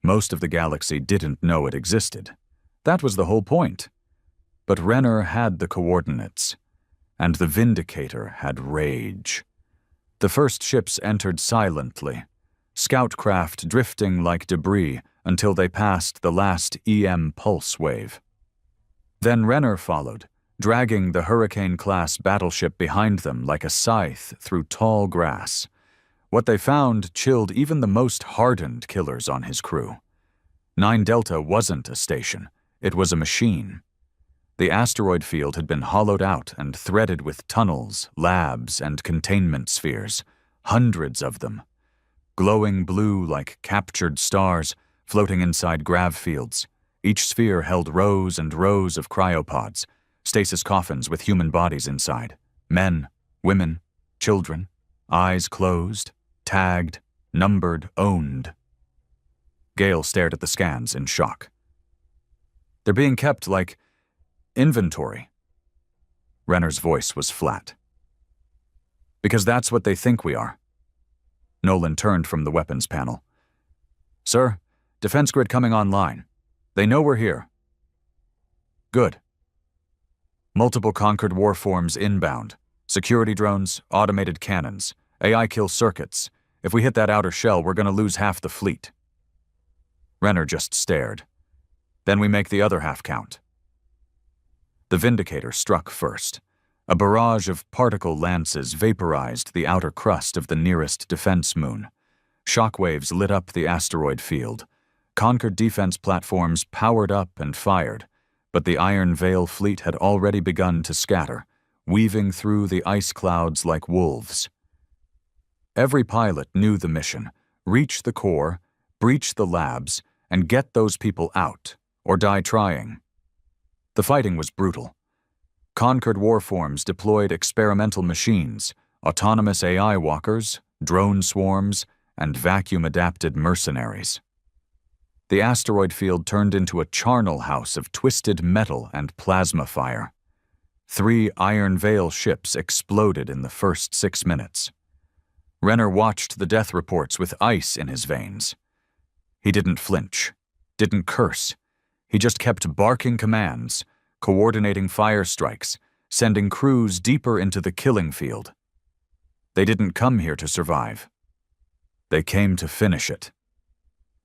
Most of the galaxy didn't know it existed. That was the whole point. But Renner had the coordinates, and the Vindicator had rage. The first ships entered silently, scout craft drifting like debris until they passed the last EM pulse wave. Then Renner followed, dragging the Hurricane-class battleship behind them like a scythe through tall grass. What they found chilled even the most hardened killers on his crew. 9 Delta wasn't a station. It was a machine. The asteroid field had been hollowed out and threaded with tunnels, labs, and containment spheres. Hundreds of them. Glowing blue like captured stars, floating inside grav fields. Each sphere held rows and rows of cryopods, stasis coffins with human bodies inside. Men, women, children, eyes closed, tagged, numbered, owned. Gale stared at the scans in shock. "They're being kept like inventory." Renner's voice was flat. "Because that's what they think we are." Nolan turned from the weapons panel. "Sir, defense grid coming online. They know we're here." "Good." "Multiple Concord warforms inbound. Security drones, automated cannons, AI kill circuits. If we hit that outer shell, we're going to lose half the fleet." Renner just stared. "Then we make the other half count." The Vindicator struck first. A barrage of particle lances vaporized the outer crust of the nearest defense moon. Shockwaves lit up the asteroid field. Concord defense platforms powered up and fired, but the Iron Veil fleet had already begun to scatter, weaving through the ice clouds like wolves. Every pilot knew the mission: reach the core, breach the labs, and get those people out, or die trying. The fighting was brutal. Concord warforms deployed experimental machines, autonomous AI walkers, drone swarms, and vacuum-adapted mercenaries. The asteroid field turned into a charnel house of twisted metal and plasma fire. 3 Iron Veil ships exploded in the first 6 minutes. Renner watched the death reports with ice in his veins. He didn't flinch, didn't curse. He just kept barking commands, coordinating fire strikes, sending crews deeper into the killing field. They didn't come here to survive. They came to finish it.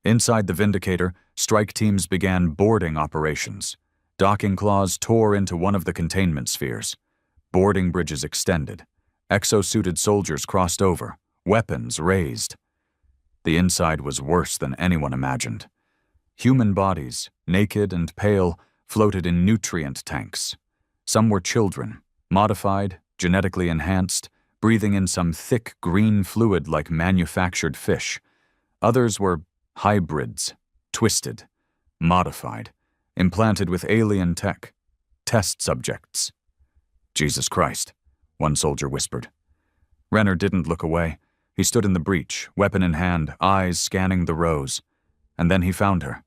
Inside the Vindicator, strike teams began boarding operations. Docking claws tore into one of the containment spheres. Boarding bridges extended. Exosuited soldiers crossed over, weapons raised. The inside was worse than anyone imagined. Human bodies, naked and pale, floated in nutrient tanks. Some were children, modified, genetically enhanced, breathing in some thick green fluid like manufactured fish. Others were hybrids, twisted, modified, implanted with alien tech, test subjects. Jesus Christ, one soldier whispered. Renner didn't look away. He stood in the breach, weapon in hand, eyes scanning the rows. And then he found her.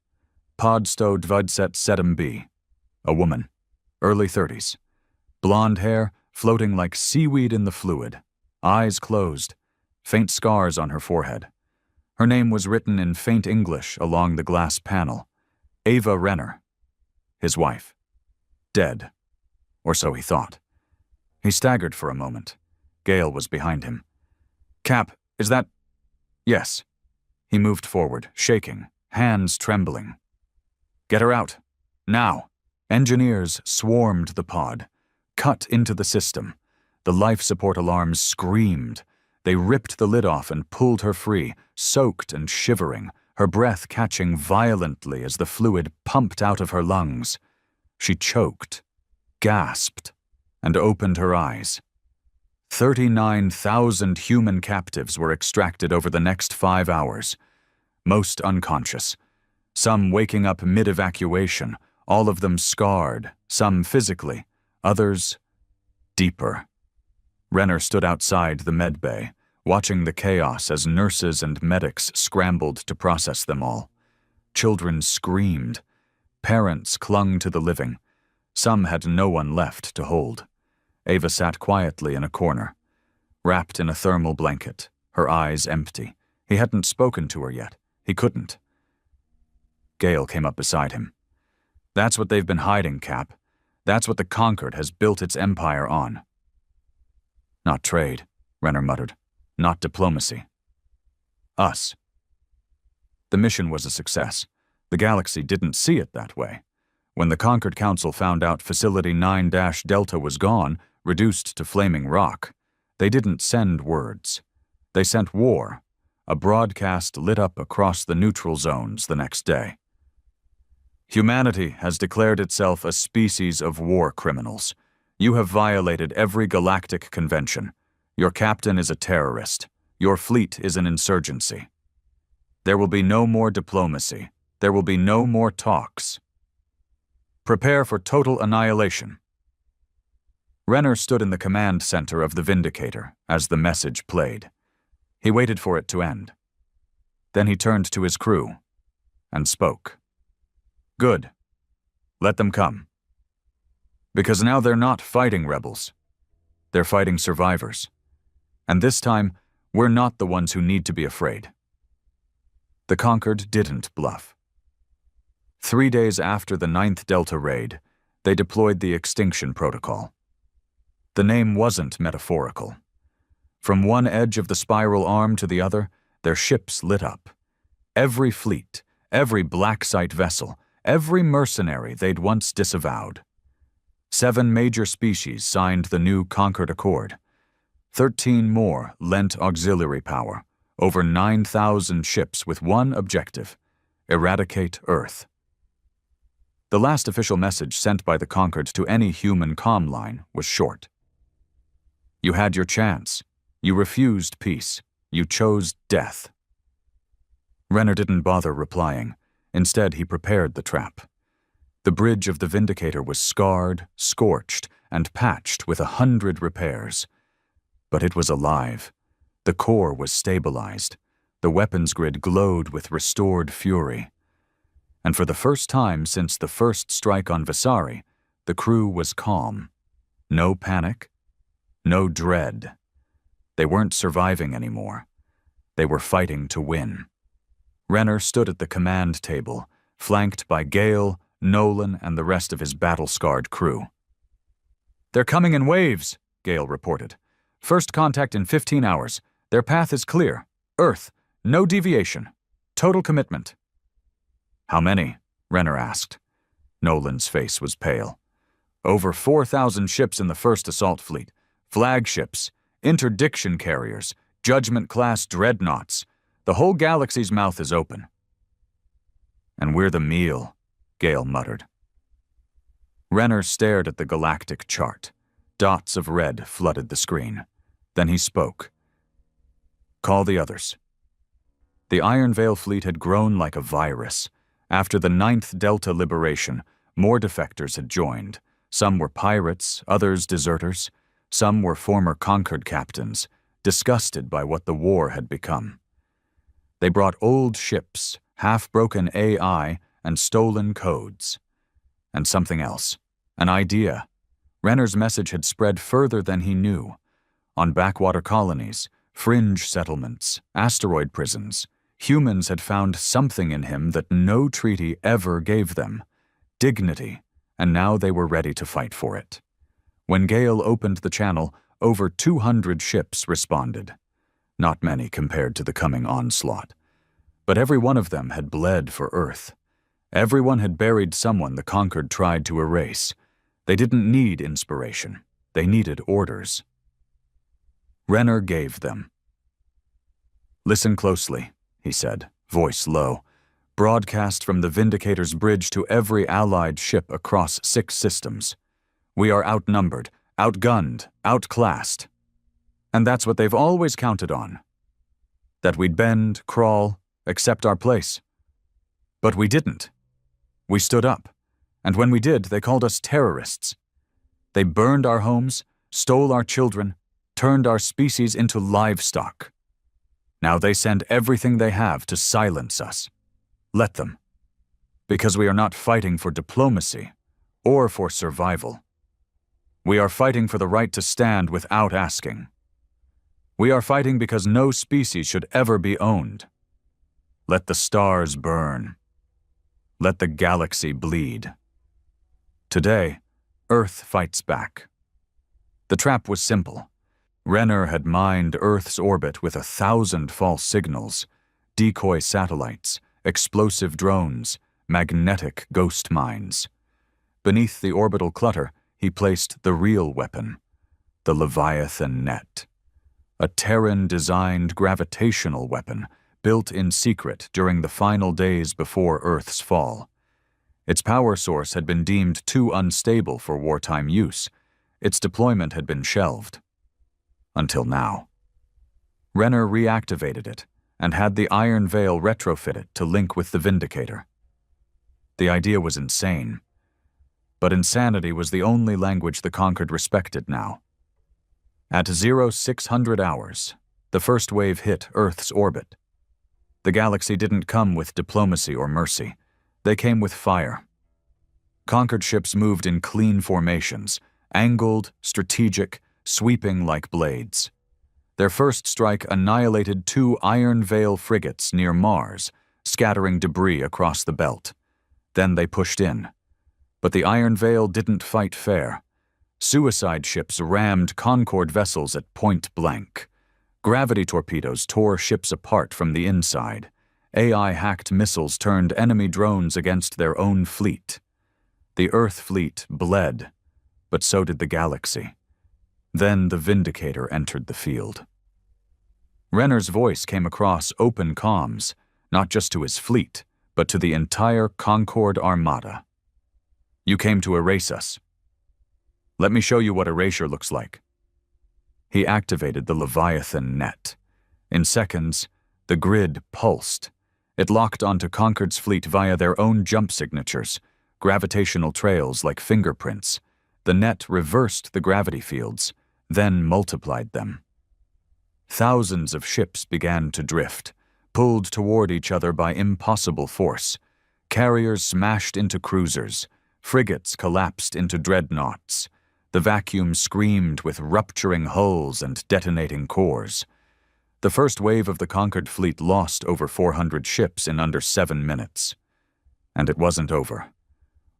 Podsto Dvudset Sedum B. A woman, early 30s. Blonde hair, floating like seaweed in the fluid. Eyes closed, faint scars on her forehead. Her name was written in faint English along the glass panel. Ava Renner. His wife. Dead. Or so he thought. He staggered for a moment. Gale was behind him. Cap, is that... Yes. He moved forward, shaking, hands trembling. Get her out. Now. Engineers swarmed the pod, cut into the system. The life support alarms screamed. They ripped the lid off and pulled her free, soaked and shivering, her breath catching violently as the fluid pumped out of her lungs. She choked, gasped, and opened her eyes. 39,000 human captives were extracted over the next 5 hours, most unconscious, some waking up mid-evacuation, all of them scarred, some physically, others deeper. Renner stood outside the med bay, watching the chaos as nurses and medics scrambled to process them all. Children screamed. Parents clung to the living. Some had no one left to hold. Ava sat quietly in a corner, wrapped in a thermal blanket, her eyes empty. He hadn't spoken to her yet. He couldn't. Gale came up beside him. That's what they've been hiding, Cap. That's what the Conquered has built its empire on. Not trade, Renner muttered. Not diplomacy. Us. The mission was a success. The galaxy didn't see it that way. When the Conquered Council found out Facility 9-Delta was gone, reduced to flaming rock, they didn't send words. They sent war. A broadcast lit up across the neutral zones the next day. Humanity has declared itself a species of war criminals. You have violated every galactic convention. Your captain is a terrorist. Your fleet is an insurgency. There will be no more diplomacy. There will be no more talks. Prepare for total annihilation. Renner stood in the command center of the Vindicator as the message played. He waited for it to end. Then he turned to his crew and spoke. Good. Let them come. Because now they're not fighting rebels. They're fighting survivors. And this time, we're not the ones who need to be afraid. The Conquered didn't bluff. 3 days after the 9th Delta raid, they deployed the Extinction Protocol. The name wasn't metaphorical. From one edge of the spiral arm to the other, their ships lit up. Every fleet, every black site vessel, every mercenary they'd once disavowed. 7 major species signed the new Conquered Accord. 13 more lent auxiliary power, over 9,000 ships with one objective: eradicate Earth. The last official message sent by the Conquered to any human comm line was short. You had your chance. You refused peace. You chose death. Renner didn't bother replying. Instead, he prepared the trap. The bridge of the Vindicator was scarred, scorched, and patched with 100 repairs. But it was alive. The core was stabilized. The weapons grid glowed with restored fury. And for the first time since the first strike on Visari, the crew was calm. No panic, no dread. They weren't surviving anymore. They were fighting to win. Renner stood at the command table, flanked by Gale, Nolan, and the rest of his battle-scarred crew. They're coming in waves, Gale reported. First contact in 15 hours. Their path is clear. Earth, no deviation. Total commitment. How many? Renner asked. Nolan's face was pale. Over 4,000 ships in the First Assault Fleet, flagships, interdiction carriers, Judgment-class dreadnoughts. The whole galaxy's mouth is open. And we're the meal, Gale muttered. Renner stared at the galactic chart. Dots of red flooded the screen. Then he spoke. Call the others. The Iron Veil fleet had grown like a virus. After the 9th Delta liberation, more defectors had joined. Some were pirates, others deserters. Some were former Concord captains, disgusted by what the war had become. They brought old ships, half-broken AI, and stolen codes. And something else. An idea. Renner's message had spread further than he knew. On backwater colonies, fringe settlements, asteroid prisons, humans had found something in him that no treaty ever gave them. Dignity, and now they were ready to fight for it. When Gale opened the channel, over 200 ships responded. Not many compared to the coming onslaught. But every one of them had bled for Earth. Everyone had buried someone the Conquered tried to erase. They didn't need inspiration. They needed orders. Renner gave them. Listen closely, he said, voice low. Broadcast from the Vindicator's bridge to every Allied ship across 6 systems. We are outnumbered, outgunned, outclassed. And that's what they've always counted on. That we'd bend, crawl, accept our place. But we didn't. We stood up. And when we did, they called us terrorists. They burned our homes, stole our children, turned our species into livestock. Now they send everything they have to silence us. Let them. Because we are not fighting for diplomacy or for survival. We are fighting for the right to stand without asking. We are fighting because no species should ever be owned. Let the stars burn. Let the galaxy bleed. Today, Earth fights back. The trap was simple. Renner had mined Earth's orbit with 1,000 false signals, decoy satellites, explosive drones, magnetic ghost mines. Beneath the orbital clutter, he placed the real weapon, the Leviathan net. A Terran-designed gravitational weapon built in secret during the final days before Earth's fall. Its power source had been deemed too unstable for wartime use. Its deployment had been shelved. Until now. Renner reactivated it and had the Iron Veil retrofitted to link with the Vindicator. The idea was insane. But insanity was the only language the Conquered respected now. At 0600 hours, the first wave hit Earth's orbit. The galaxy didn't come with diplomacy or mercy. They came with fire. Conquered ships moved in clean formations, angled, strategic, sweeping like blades. Their first strike annihilated 2 Iron Veil frigates near Mars, scattering debris across the belt. Then they pushed in. But the Iron Veil didn't fight fair. Suicide ships rammed Concord vessels at point blank. Gravity torpedoes tore ships apart from the inside. AI-hacked missiles turned enemy drones against their own fleet. The Earth fleet bled, but so did the galaxy. Then the Vindicator entered the field. Renner's voice came across open comms, not just to his fleet, but to the entire Concord Armada. You came to erase us. Let me show you what erasure looks like. He activated the Leviathan net. In seconds, the grid pulsed. It locked onto Concord's fleet via their own jump signatures, gravitational trails like fingerprints. The net reversed the gravity fields, then multiplied them. Thousands of ships began to drift, pulled toward each other by impossible force. Carriers smashed into cruisers. Frigates collapsed into dreadnoughts. The vacuum screamed with rupturing hulls and detonating cores. The first wave of the Conquered fleet lost over 400 ships in under 7 minutes. And it wasn't over.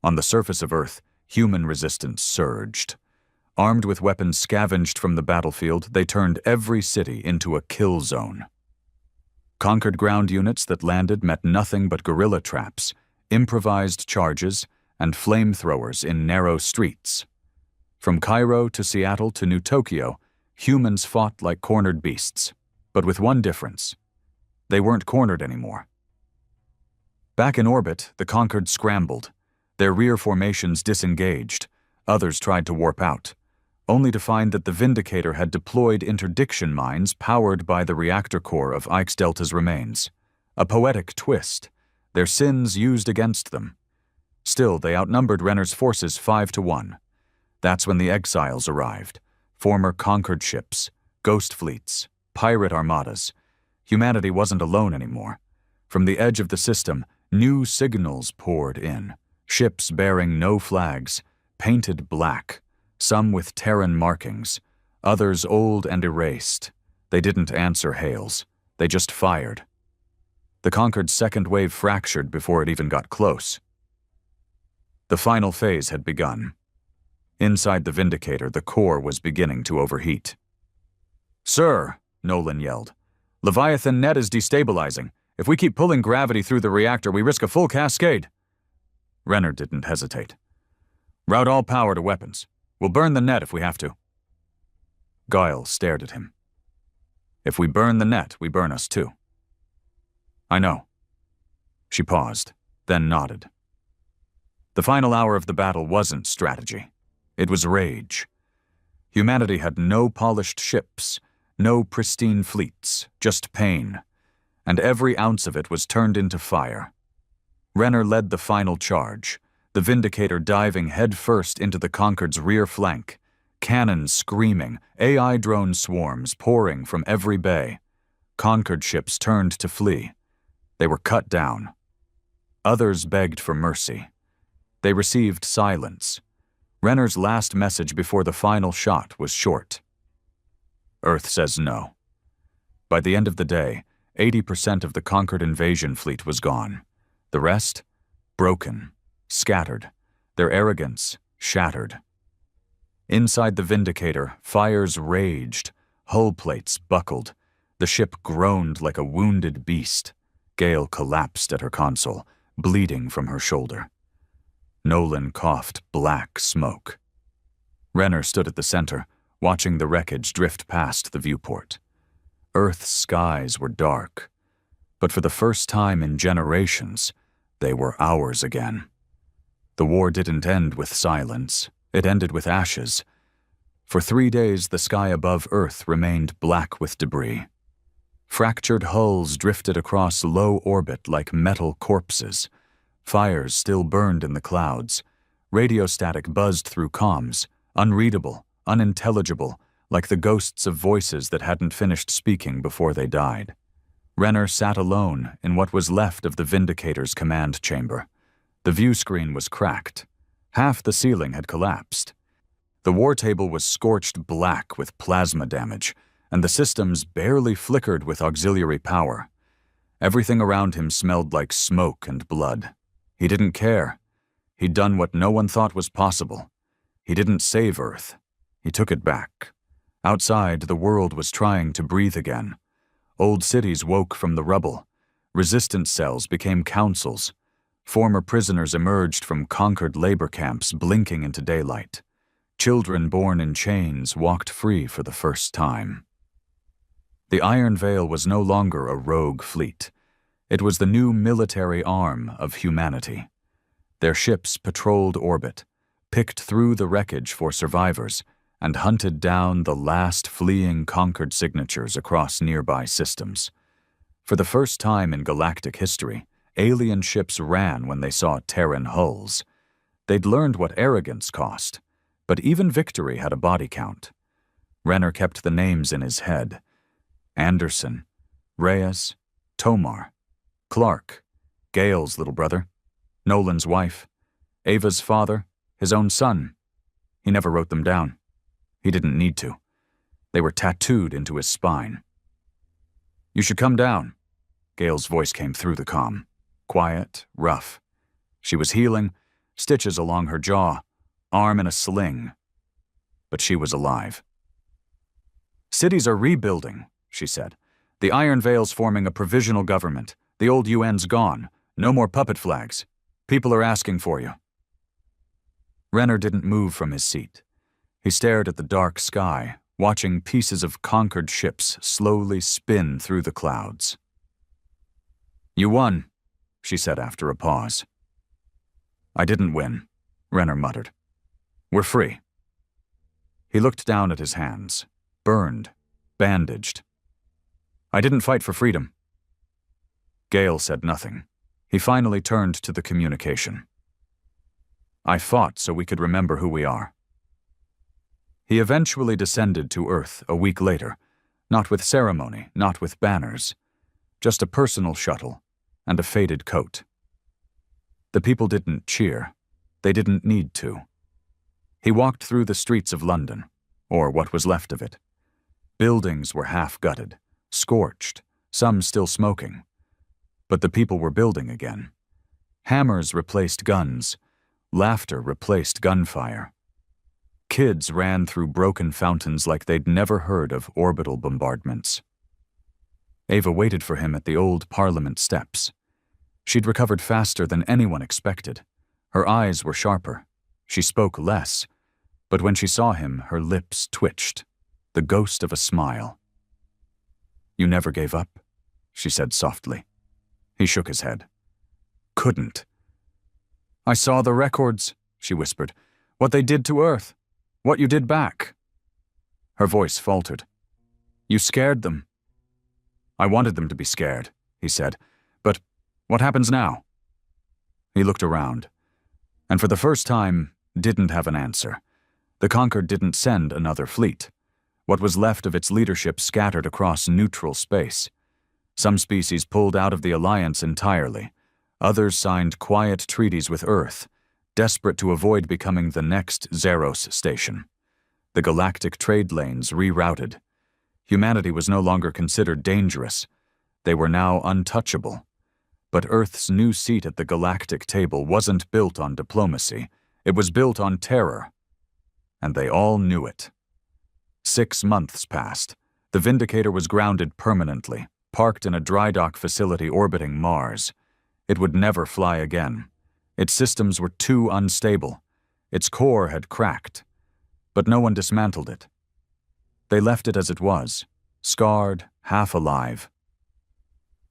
On the surface of Earth, human resistance surged. Armed with weapons scavenged from the battlefield, they turned every city into a kill zone. Conquered ground units that landed met nothing but guerrilla traps, improvised charges, and flamethrowers in narrow streets. From Cairo to Seattle to New Tokyo, humans fought like cornered beasts, but with one difference. They weren't cornered anymore. Back in orbit, the Concord scrambled. Their rear formations disengaged. Others tried to warp out, only to find that the Vindicator had deployed interdiction mines powered by the reactor core of Ix Delta's remains. A poetic twist, their sins used against them. Still, they outnumbered Renner's forces 5-1. That's when the exiles arrived. Former Concord ships, ghost fleets, pirate armadas. Humanity wasn't alone anymore. From the edge of the system, new signals poured in. Ships bearing no flags, painted black, some with Terran markings, others old and erased. They didn't answer hails. They just fired. The Concord's second wave fractured before it even got close. The final phase had begun. Inside the Vindicator, the core was beginning to overheat. "Sir," Nolan yelled, "Leviathan net is destabilizing. If we keep pulling gravity through the reactor, we risk a full cascade." Renner didn't hesitate. "Route all power to weapons. We'll burn the net if we have to." Guile stared at him. "If we burn the net, we burn us too." "I know." She paused, then nodded. The final hour of the battle wasn't strategy. It was rage. Humanity had no polished ships, no pristine fleets, just pain, and every ounce of it was turned into fire. Renner led the final charge, the Vindicator diving headfirst into the Concord's rear flank, cannons screaming, AI drone swarms pouring from every bay. Concord ships turned to flee. They were cut down. Others begged for mercy. They received silence. Renner's last message before the final shot was short. "Earth says no." By the end of the day, 80% of the Concord invasion fleet was gone. The rest, broken, scattered, their arrogance shattered. Inside the Vindicator, fires raged, hull plates buckled. The ship groaned like a wounded beast. Gale collapsed at her console, bleeding from her shoulder. Nolan coughed black smoke. Renner stood at the center, watching the wreckage drift past the viewport. Earth's skies were dark, but for the first time in generations, they were ours again. The war didn't end with silence. It ended with ashes. For 3 days, the sky above Earth remained black with debris. Fractured hulls drifted across low orbit like metal corpses. Fires still burned in the clouds. Radio static buzzed through comms, unreadable, unintelligible, like the ghosts of voices that hadn't finished speaking before they died. Renner sat alone in what was left of the Vindicator's command chamber. The view screen was cracked. Half the ceiling had collapsed. The war table was scorched black with plasma damage, and the systems barely flickered with auxiliary power. Everything around him smelled like smoke and blood. He didn't care. He'd done what no one thought was possible. He didn't save Earth. He took it back. Outside, the world was trying to breathe again. Old cities woke from the rubble. Resistance cells became councils. Former prisoners emerged from conquered labor camps, blinking into daylight. Children born in chains walked free for the first time. The Iron Veil was no longer a rogue fleet. It was the new military arm of humanity. Their ships patrolled orbit, picked through the wreckage for survivors, and hunted down the last fleeing Concord signatures across nearby systems. For the first time in galactic history, alien ships ran when they saw Terran hulls. They'd learned what arrogance cost, but even victory had a body count. Renner kept the names in his head. Anderson, Reyes, Tomar, Clark, Gale's little brother, Nolan's wife, Ava's father, his own son. He never wrote them down. He didn't need to. They were tattooed into his spine. "You should come down." Gale's voice came through the comm. Quiet, rough. She was healing, stitches along her jaw, arm in a sling. But she was alive. "Cities are rebuilding," she said. "The Iron Veil's forming a provisional government. The old UN's gone. No more puppet flags. People are asking for you." Renner didn't move from his seat. He stared at the dark sky, watching pieces of conquered ships slowly spin through the clouds. "You won," she said after a pause. "I didn't win," Renner muttered. "We're free." He looked down at his hands, burned, bandaged. "I didn't fight for freedom." Gale said nothing. He finally turned to the communication. "I fought so we could remember who we are." He eventually descended to Earth a week later, not with ceremony, not with banners, just a personal shuttle and a faded coat. The people didn't cheer. They didn't need to. He walked through the streets of London, or what was left of it. Buildings were half-gutted, scorched, some still smoking. But the people were building again. Hammers replaced guns. Laughter replaced gunfire. Kids ran through broken fountains like they'd never heard of orbital bombardments. Ava waited for him at the old Parliament steps. She'd recovered faster than anyone expected. Her eyes were sharper. She spoke less, but when she saw him, her lips twitched, the ghost of a smile. "You never gave up?" she said softly. He shook his head. "Couldn't." "I saw the records," she whispered. "What they did to Earth. What you did back." Her voice faltered. "You scared them." "I wanted them to be scared," he said. "But what happens now?" He looked around, and for the first time, didn't have an answer. The Conquered didn't send another fleet. What was left of its leadership scattered across neutral space. Some species pulled out of the Alliance entirely. Others signed quiet treaties with Earth, desperate to avoid becoming the next Zeros station. The galactic trade lanes rerouted. Humanity was no longer considered dangerous. They were now untouchable. But Earth's new seat at the galactic table wasn't built on diplomacy. It was built on terror. And they all knew it. 6 months passed. The Vindicator was grounded permanently, parked in a dry dock facility orbiting Mars. It would never fly again. Its systems were too unstable. Its core had cracked. But no one dismantled it. They left it as it was, scarred, half alive.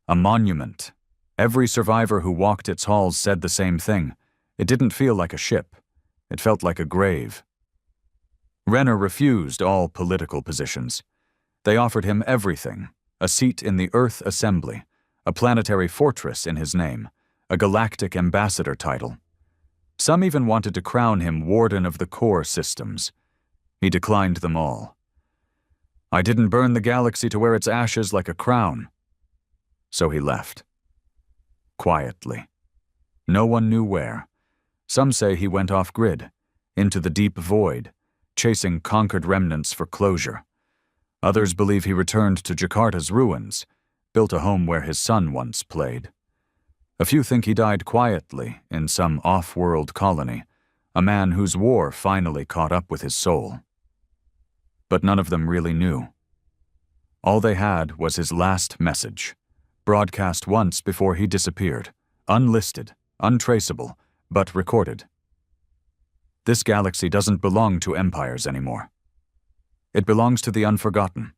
A monument. Every survivor who walked its halls said the same thing. It didn't feel like a ship. It felt like a grave. Renner refused all political positions. They offered him everything: a seat in the Earth Assembly, a planetary fortress in his name, a galactic ambassador title. Some even wanted to crown him Warden of the Core Systems. He declined them all. "I didn't burn the galaxy to wear its ashes like a crown." So he left. Quietly. No one knew where. Some say he went off-grid, into the deep void, chasing conquered remnants for closure. Others believe he returned to Jakarta's ruins, built a home where his son once played. A few think he died quietly in some off-world colony, a man whose war finally caught up with his soul. But none of them really knew. All they had was his last message, broadcast once before he disappeared, unlisted, untraceable, but recorded. This galaxy doesn't belong to empires anymore. It belongs to the unforgotten.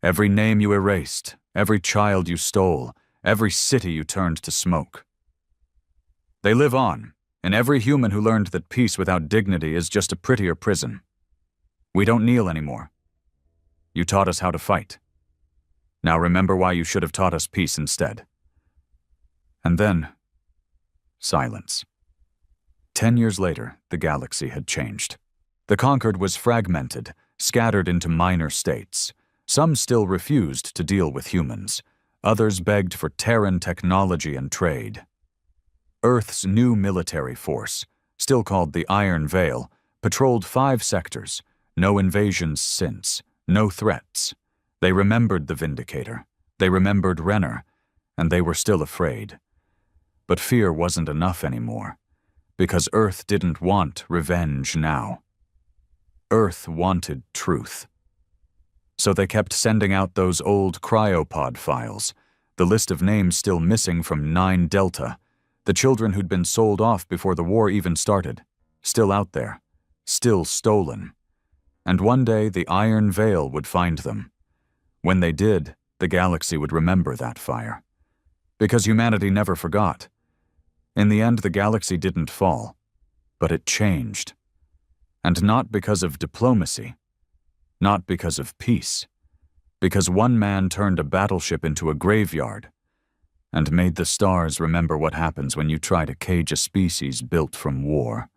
Every name you erased, every child you stole, every city you turned to smoke. They live on, in every human who learned that peace without dignity is just a prettier prison. We don't kneel anymore. You taught us how to fight. Now remember why you should have taught us peace instead. And then, silence. 10 years later, the galaxy had changed. The Conquered was fragmented, scattered into minor states. Some still refused to deal with humans. Others begged for Terran technology and trade. Earth's new military force, still called the Iron Veil, patrolled 5 sectors. No invasions since, no threats. They remembered the Vindicator. They remembered Renner, and they were still afraid. But fear wasn't enough anymore, because Earth didn't want revenge now. Earth wanted truth. So they kept sending out those old cryopod files, the list of names still missing from 9 Delta, the children who'd been sold off before the war even started, still out there, still stolen. And one day the Iron Veil would find them. When they did, the galaxy would remember that fire. Because humanity never forgot. In the end, the galaxy didn't fall, but it changed. And not because of diplomacy, not because of peace, because one man turned a battleship into a graveyard and made the stars remember what happens when you try to cage a species built from war.